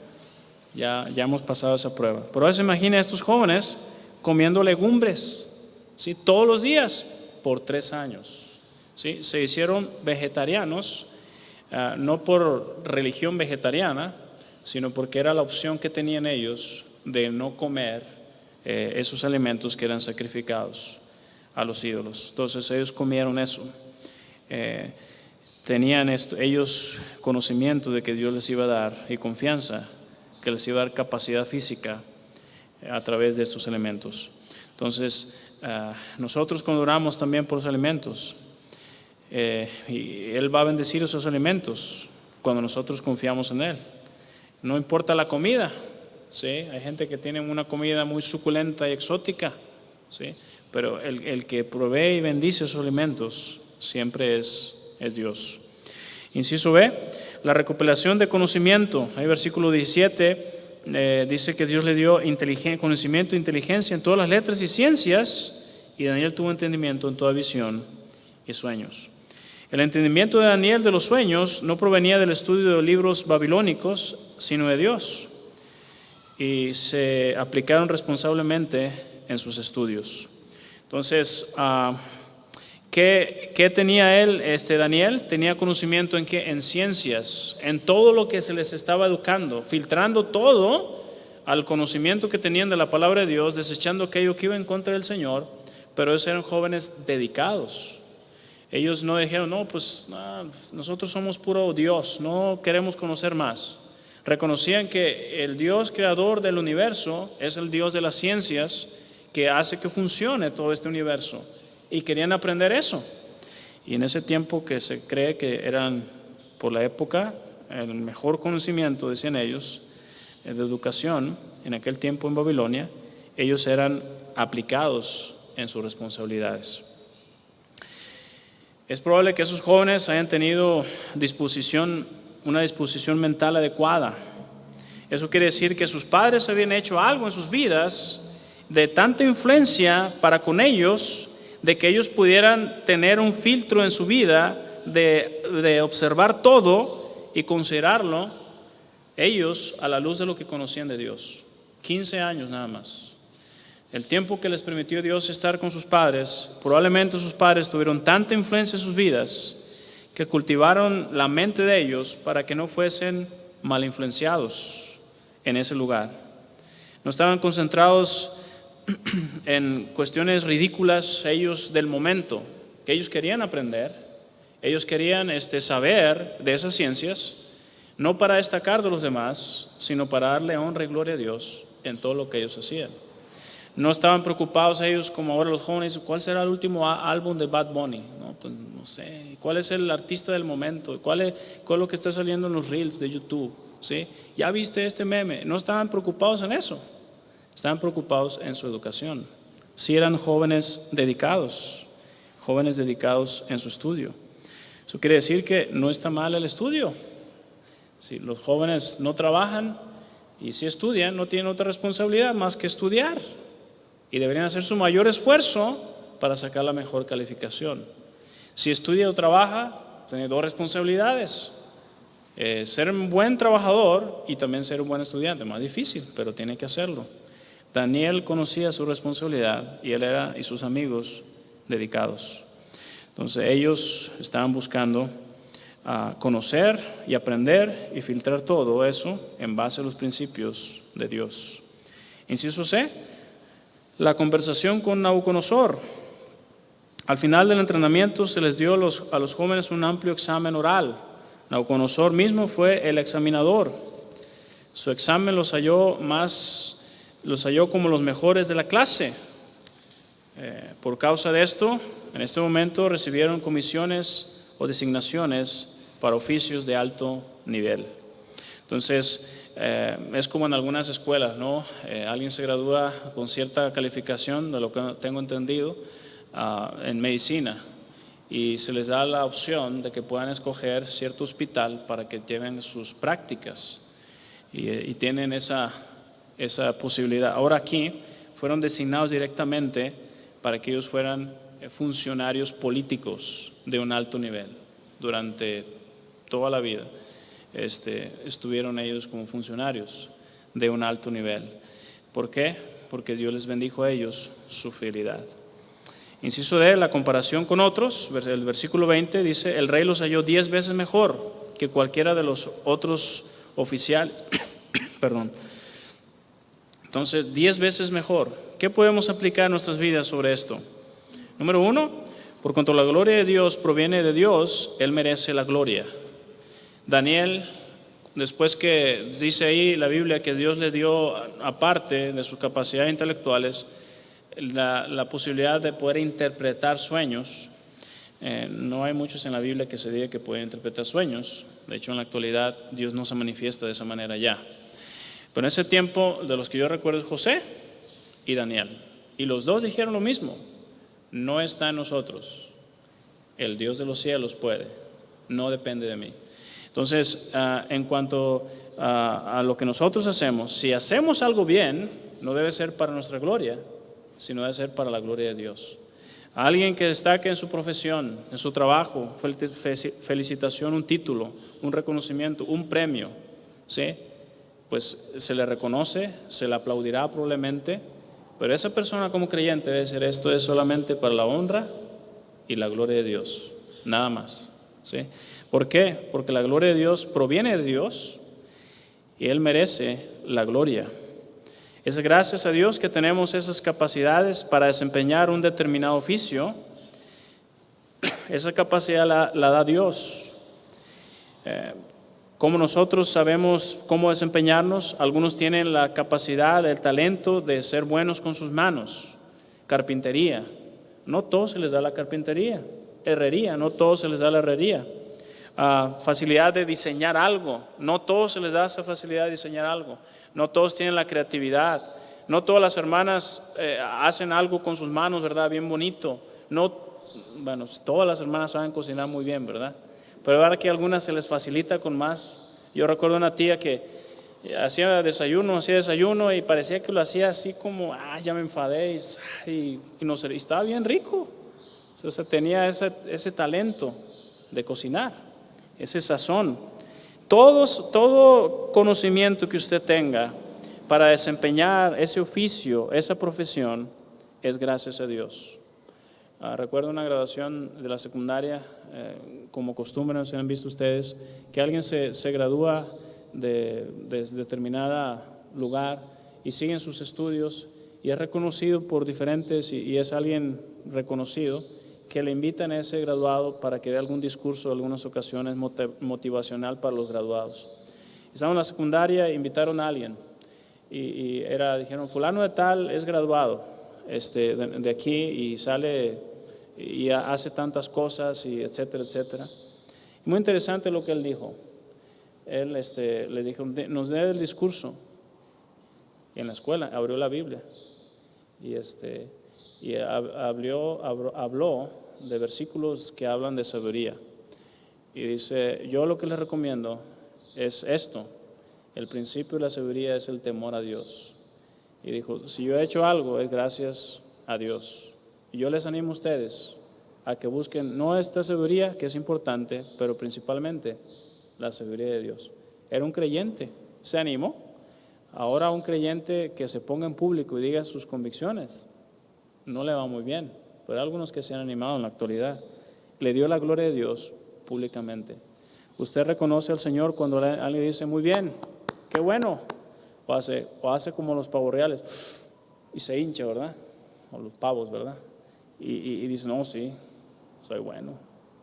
Ya hemos pasado esa prueba. Pero ahora se imagina a estos jóvenes comiendo legumbres, ¿sí? Todos los días por 3 años, ¿sí? Se hicieron vegetarianos, no por religión vegetariana, sino porque era la opción que tenían ellos de no comer esos alimentos que eran sacrificados a los ídolos. Entonces ellos comieron eso. Tenían ellos conocimiento de que Dios les iba a dar y confianza que les iba a dar capacidad física a través de estos alimentos. Entonces, nosotros cuando oramos también por los alimentos, y Él va a bendecir esos alimentos cuando nosotros confiamos en Él. No importa la comida, ¿sí? Hay gente que tiene una comida muy suculenta y exótica, ¿sí? Pero el que provee y bendice esos alimentos siempre es Dios. Inciso B, la recopilación de conocimiento. Ahí versículo 17 dice que Dios le dio conocimiento e inteligencia en todas las letras y ciencias, y Daniel tuvo entendimiento en toda visión y sueños. El entendimiento de Daniel de los sueños no provenía del estudio de libros babilónicos, sino de Dios, y se aplicaron responsablemente en sus estudios. Entonces, ¿qué tenía él, Daniel? Tenía conocimiento en qué, en ciencias, en todo lo que se les estaba educando, filtrando todo al conocimiento que tenían de la palabra de Dios, desechando aquello que iba en contra del Señor. Pero ellos eran jóvenes dedicados. Ellos no dijeron, no, pues nosotros somos puro Dios, no queremos conocer más. Reconocían que el Dios creador del universo es el Dios de las ciencias que hace que funcione todo este universo, y querían aprender eso. Y en ese tiempo que se cree que eran, por la época, el mejor conocimiento, decían ellos, de educación, en aquel tiempo en Babilonia, ellos eran aplicados en sus responsabilidades. Es probable que esos jóvenes hayan tenido una disposición mental adecuada. Eso quiere decir que sus padres habían hecho algo en sus vidas de tanta influencia para con ellos, de que ellos pudieran tener un filtro en su vida de observar todo y considerarlo ellos a la luz de lo que conocían de Dios. 15 años nada más. El tiempo que les permitió Dios estar con sus padres, probablemente sus padres tuvieron tanta influencia en sus vidas que cultivaron la mente de ellos para que no fuesen mal influenciados en ese lugar. No estaban concentrados en cuestiones ridículas ellos del momento, que ellos querían aprender, ellos querían saber de esas ciencias, no para destacar de los demás, sino para darle honra y gloria a Dios en todo lo que ellos hacían. No estaban preocupados ellos como ahora los jóvenes, ¿cuál será el último álbum de Bad Bunny? No, pues no sé. ¿Cuál es el artista del momento? ¿Cuál es lo que está saliendo en los reels de YouTube? ¿Sí? ¿Ya viste este meme? No estaban preocupados en eso. Estaban preocupados en su educación. Sí eran jóvenes dedicados en su estudio. Eso quiere decir que no está mal el estudio. Si los jóvenes no trabajan y si estudian, no tienen otra responsabilidad más que estudiar. Y deberían hacer su mayor esfuerzo para sacar la mejor calificación. Si estudia o trabaja, tiene dos responsabilidades. Ser un buen trabajador y también ser un buen estudiante. Más difícil, pero tiene que hacerlo. Daniel conocía su responsabilidad y él y sus amigos dedicados. Entonces ellos estaban buscando conocer y aprender y filtrar todo eso en base a los principios de Dios. Inciso C, la conversación con Nabucodonosor. Al final del entrenamiento se les dio a los jóvenes un amplio examen oral. Nabucodonosor mismo fue el examinador. Su examen los halló como los mejores de la clase. Por causa de esto, en este momento recibieron comisiones o designaciones para oficios de alto nivel. Entonces, es como en algunas escuelas, ¿no? Alguien se gradúa con cierta calificación, de lo que tengo entendido, en medicina, y se les da la opción de que puedan escoger cierto hospital para que lleven sus prácticas, y tienen esa posibilidad. Ahora aquí fueron designados directamente para que ellos fueran funcionarios políticos de un alto nivel. Durante toda la vida estuvieron ellos como funcionarios de un alto nivel. ¿Por qué? Porque Dios les bendijo a ellos su fidelidad. Inciso D, la comparación con otros. El versículo 20 dice: el rey los halló 10 veces mejor que cualquiera de los otros oficiales. Perdón. Entonces, 10 veces mejor. ¿Qué podemos aplicar en nuestras vidas sobre esto? Número 1, por cuanto la gloria de Dios proviene de Dios, Él merece la gloria. Daniel, después que dice ahí la Biblia que Dios le dio, aparte de sus capacidades intelectuales, la posibilidad de poder interpretar sueños. No hay muchos en la Biblia que se diga que pueden interpretar sueños. De hecho, en la actualidad Dios no se manifiesta de esa manera ya. Pero en ese tiempo, de los que yo recuerdo, es José y Daniel. Y los dos dijeron lo mismo: no está en nosotros. El Dios de los cielos puede, no depende de mí. Entonces, en cuanto a lo que nosotros hacemos, si hacemos algo bien, no debe ser para nuestra gloria, sino debe ser para la gloria de Dios. A alguien que destaque en su profesión, en su trabajo, felicitación, un título, un reconocimiento, un premio, ¿sí? Pues se le reconoce, se le aplaudirá probablemente, pero esa persona como creyente debe decir: esto es solamente para la honra y la gloria de Dios, nada más, ¿sí? ¿Por qué? Porque la gloria de Dios proviene de Dios y Él merece la gloria. Es gracias a Dios que tenemos esas capacidades para desempeñar un determinado oficio. Esa capacidad la da Dios. Como nosotros sabemos cómo desempeñarnos, algunos tienen la capacidad, el talento de ser buenos con sus manos. Carpintería. No todos se les da la carpintería. herrería, no todos se les da la herrería. Facilidad de diseñar algo, no todos se les da esa facilidad de diseñar algo. No todos tienen la creatividad. No todas las hermanas hacen algo con sus manos, ¿verdad? Bien bonito. Bueno, todas las hermanas saben cocinar muy bien, ¿verdad? Pero ahora que a algunas se les facilita con más. Yo recuerdo una tía que hacía desayuno y parecía que lo hacía así como, ya me enfadé y estaba bien rico. O sea, tenía ese talento de cocinar, ese sazón. Todo conocimiento que usted tenga para desempeñar ese oficio, esa profesión, es gracias a Dios. Recuerdo una graduación de la secundaria, como costumbre, no sé si han visto ustedes, que alguien se gradúa de determinado lugar y sigue sus estudios y es reconocido por diferentes, y es alguien reconocido, que le invitan a ese graduado para que dé algún discurso, en algunas ocasiones motivacional para los graduados. Estábamos en la secundaria, invitaron a alguien y dijeron, fulano de tal es graduado de aquí y sale y hace tantas cosas y etcétera, etcétera. Muy interesante lo que él dijo. Él le dijo, nos dé el discurso. Y en la escuela abrió la Biblia y habló de versículos que hablan de sabiduría. Y dice, yo lo que les recomiendo es esto. El principio de la sabiduría es el temor a Dios. Y dijo, si yo he hecho algo es gracias a Dios. Y yo les animo a ustedes a que busquen no esta sabiduría, que es importante, pero principalmente la sabiduría de Dios. Era un creyente, se animó. Ahora un creyente que se ponga en público y diga sus convicciones, no le va muy bien, pero hay algunos que se han animado en la actualidad. Le dio la gloria de Dios públicamente. Usted reconoce al Señor cuando alguien dice, muy bien, qué bueno, o hace como los pavos reales y se hincha, ¿verdad? O los pavos, ¿verdad? Y dice, no, sí, soy bueno,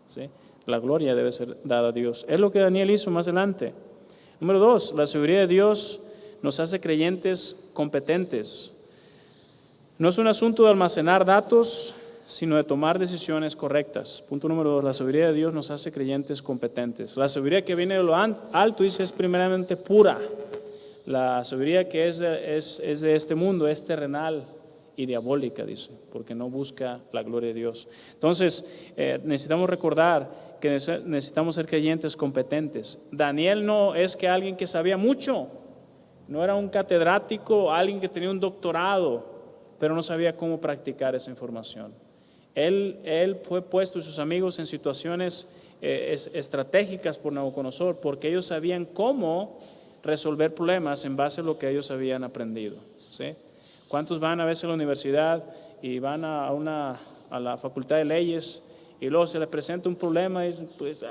¿sí? La gloria debe ser dada a Dios. Es lo que Daniel hizo más adelante. Número 2, la sabiduría de Dios nos hace creyentes competentes. No es un asunto de almacenar datos, sino de tomar decisiones correctas. Punto número 2, la sabiduría de Dios nos hace creyentes competentes. La sabiduría que viene de lo alto, dice, es primeramente pura. La sabiduría que es de este mundo es terrenal y diabólica, dice, porque no busca la gloria de Dios. Entonces, necesitamos recordar que necesitamos ser creyentes competentes. Daniel no es que alguien que sabía mucho, no era un catedrático, alguien que tenía un doctorado, pero no sabía cómo practicar esa información. Él fue puesto y sus amigos en situaciones estratégicas por Nabucodonosor, porque ellos sabían cómo resolver problemas en base a lo que ellos habían aprendido, ¿sí? ¿Cuántos van a veces a la universidad y van a la facultad de leyes y luego se les presenta un problema y dicen, pues,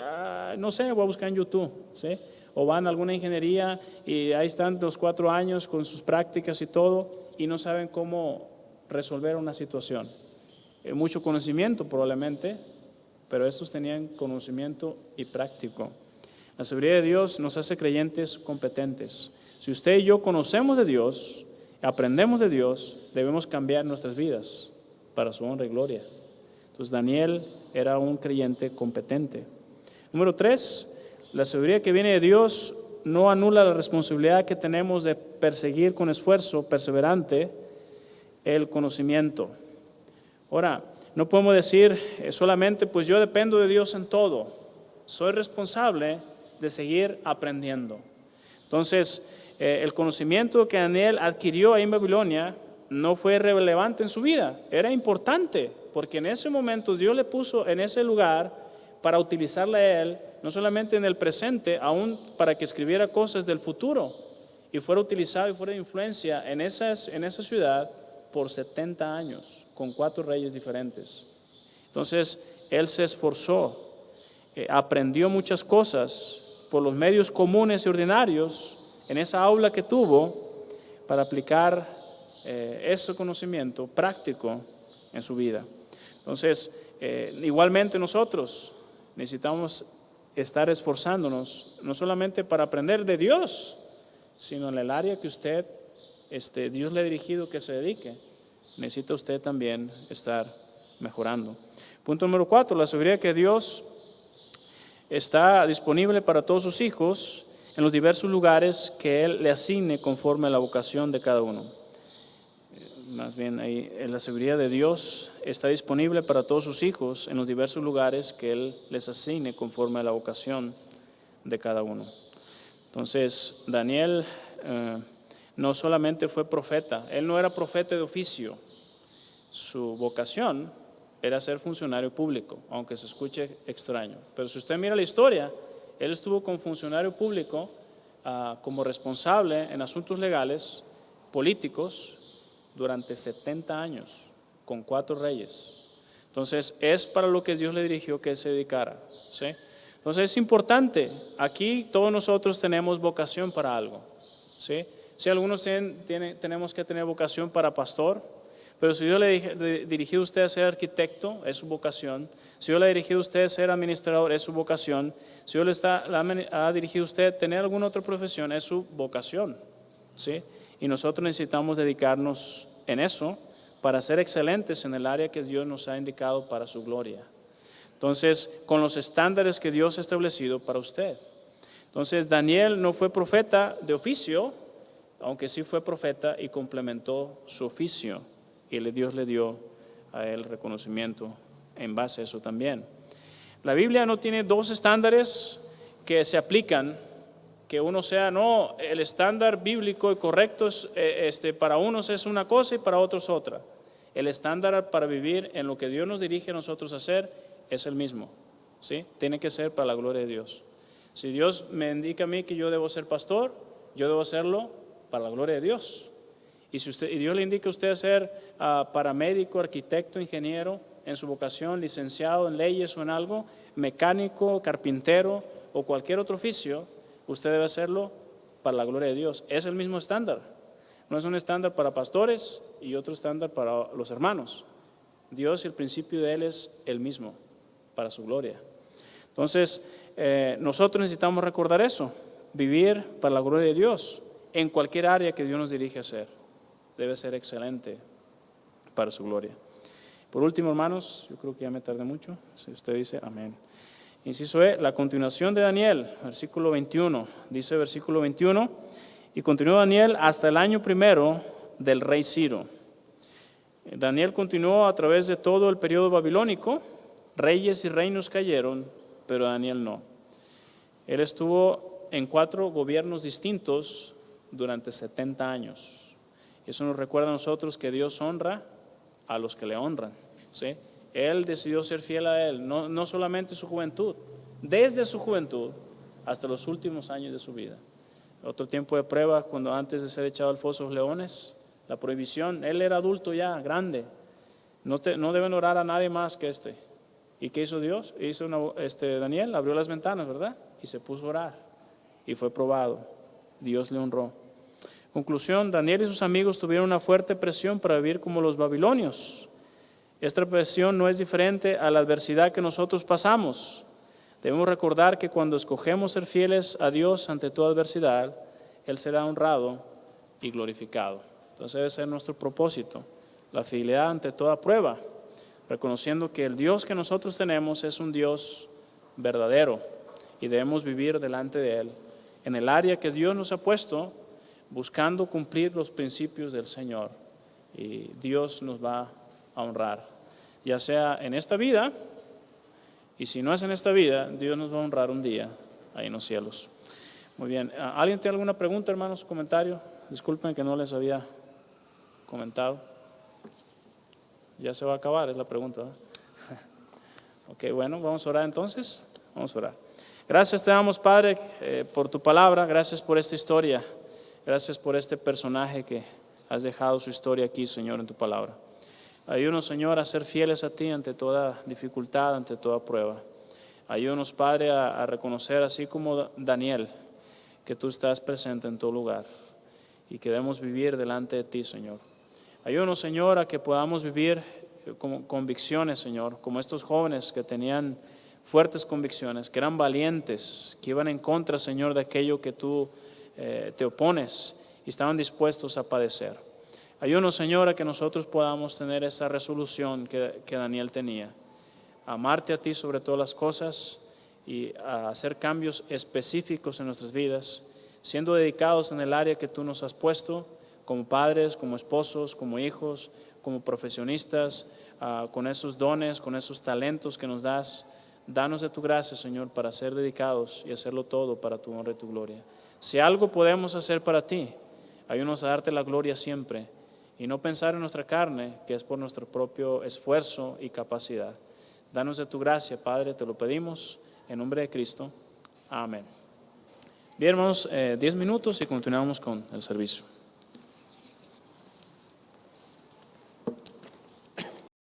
no sé, voy a buscar en YouTube, ¿sí? O van a alguna ingeniería y ahí están los 4 años con sus prácticas y todo y no saben cómo resolver una situación. Mucho conocimiento probablemente, pero estos tenían conocimiento y práctico. La sabiduría de Dios nos hace creyentes competentes. Si usted y yo conocemos de Dios, aprendemos de Dios, debemos cambiar nuestras vidas para su honra y gloria. Entonces Daniel era un creyente competente. Número 3, la sabiduría que viene de Dios no anula la responsabilidad que tenemos de perseguir con esfuerzo perseverante el conocimiento. Ahora, no podemos decir solamente, pues yo dependo de Dios en todo. Soy responsable de seguir aprendiendo. Entonces, el conocimiento que Daniel adquirió ahí en Babilonia no fue relevante en su vida, era importante, porque en ese momento Dios le puso en ese lugar para utilizarle a él, no solamente en el presente, aún para que escribiera cosas del futuro, y fuera utilizado y fuera de influencia en esa ciudad por 70 años, con 4 reyes diferentes. Entonces, él se esforzó, aprendió muchas cosas por los medios comunes y ordinarios en esa aula que tuvo para aplicar ese conocimiento práctico en su vida. Entonces, igualmente nosotros necesitamos estar esforzándonos, no solamente para aprender de Dios, sino en el área que usted, Dios le ha dirigido que se dedique. Necesita usted también estar mejorando. Punto número 4, la sabiduría que Dios está disponible para todos sus hijos en los diversos lugares que Él le asigne conforme a la vocación de cada uno. Más bien, ahí, la sabiduría de Dios está disponible para todos sus hijos en los diversos lugares que Él les asigne conforme a la vocación de cada uno. Entonces, Daniel no solamente fue profeta, él no era profeta de oficio, su vocación era ser funcionario público, aunque se escuche extraño. Pero si usted mira la historia, él estuvo como funcionario público como responsable en asuntos legales, políticos, durante 70 años, con 4 reyes. Entonces, es para lo que Dios le dirigió que se dedicara, ¿sí? Entonces, es importante. Aquí todos nosotros tenemos vocación para algo, ¿sí? Si algunos tenemos que tener vocación para pastor, pero si Dios le dirigió a usted a ser arquitecto, es su vocación. Si Dios le ha dirigido a usted a ser administrador, es su vocación. Si Dios ha dirigido a usted a tener alguna otra profesión, es su vocación, ¿sí? Y nosotros necesitamos dedicarnos en eso para ser excelentes en el área que Dios nos ha indicado para su gloria. Entonces, con los estándares que Dios ha establecido para usted. Entonces, Daniel no fue profeta de oficio, aunque sí fue profeta y complementó su oficio. Y Dios le dio a él reconocimiento en base a eso también. La Biblia no tiene 2 estándares que se aplican, que uno sea, no, el estándar bíblico y correcto para unos es una cosa y para otros otra. El estándar para vivir en lo que Dios nos dirige a nosotros a hacer es el mismo, ¿sí? Tiene que ser para la gloria de Dios. Si Dios me indica a mí que yo debo ser pastor, yo debo hacerlo para la gloria de Dios. Y si Dios le indica a usted ser paramédico, arquitecto, ingeniero, en su vocación, licenciado en leyes o en algo, mecánico, carpintero o cualquier otro oficio, usted debe hacerlo para la gloria de Dios. Es el mismo estándar. No es un estándar para pastores y otro estándar para los hermanos. Dios y el principio de Él es el mismo, para su gloria. Entonces, nosotros necesitamos recordar eso, vivir para la gloria de Dios en cualquier área que Dios nos dirige a hacer. Debe ser excelente para su gloria. Por último, hermanos, yo creo que ya me tardé mucho. Si usted dice amén. Inciso E, la continuación de Daniel, versículo 21. Dice versículo 21, y continuó Daniel hasta el año 1 del rey Ciro. Daniel continuó a través de todo el periodo babilónico. Reyes y reinos cayeron, pero Daniel no. Él estuvo en 4 gobiernos distintos durante 70 años. Eso nos recuerda a nosotros que Dios honra a los que le honran, ¿sí? Él decidió ser fiel a Él, no solamente su juventud, desde su juventud hasta los últimos años de su vida. Otro tiempo de prueba, cuando antes de ser echado al foso de los leones, la prohibición, él era adulto ya, grande, no deben orar a nadie más que este. ¿Y qué hizo Dios? Daniel abrió las ventanas, ¿verdad? Y se puso a orar y fue probado. Dios le honró. Conclusión, Daniel y sus amigos tuvieron una fuerte presión para vivir como los babilonios. Esta presión no es diferente a la adversidad que nosotros pasamos. Debemos recordar que cuando escogemos ser fieles a Dios ante toda adversidad, Él será honrado y glorificado. Entonces debe ser nuestro propósito, la fidelidad ante toda prueba, reconociendo que el Dios que nosotros tenemos es un Dios verdadero y debemos vivir delante de Él en el área que Dios nos ha puesto, buscando cumplir los principios del Señor. Y Dios nos va a honrar, ya sea en esta vida, y si no es en esta vida, Dios nos va a honrar un día ahí en los cielos. Muy bien, ¿alguien tiene alguna pregunta, hermanos, comentario? Disculpen que no les había comentado. Ya se va a acabar, es la pregunta, ¿verdad? Ok, bueno, vamos a orar entonces. Vamos a orar. Gracias te damos, Padre, por tu palabra. Gracias por esta historia. Gracias por este personaje que has dejado su historia aquí, Señor, en tu palabra. Ayúdanos, Señor, a ser fieles a ti ante toda dificultad, ante toda prueba. Ayúdanos, Padre, a reconocer, así como Daniel, que tú estás presente en todo lugar y que debemos vivir delante de ti, Señor. Ayúdanos, Señor, a que podamos vivir con convicciones, Señor, como estos jóvenes que tenían fuertes convicciones, que eran valientes, que iban en contra, Señor, de aquello que tú te opones y estaban dispuestos a padecer. Ayúdanos, Señor, a que nosotros podamos tener esa resolución que Daniel tenía. a amarte a ti sobre todas las cosas y a hacer cambios específicos en nuestras vidas, siendo dedicados en el área que tú nos has puesto, como padres, como esposos, como hijos, como profesionistas, con esos dones, con esos talentos que nos das. Danos de tu gracia, Señor, para ser dedicados y hacerlo todo para tu honra y tu gloria. Si algo podemos hacer para ti, ayúdanos a darte la gloria siempre y no pensar en nuestra carne, que es por nuestro propio esfuerzo y capacidad. Danos de tu gracia, Padre, te lo pedimos en nombre de Cristo. Amén. Bien, hermanos, 10 minutos y continuamos con el servicio.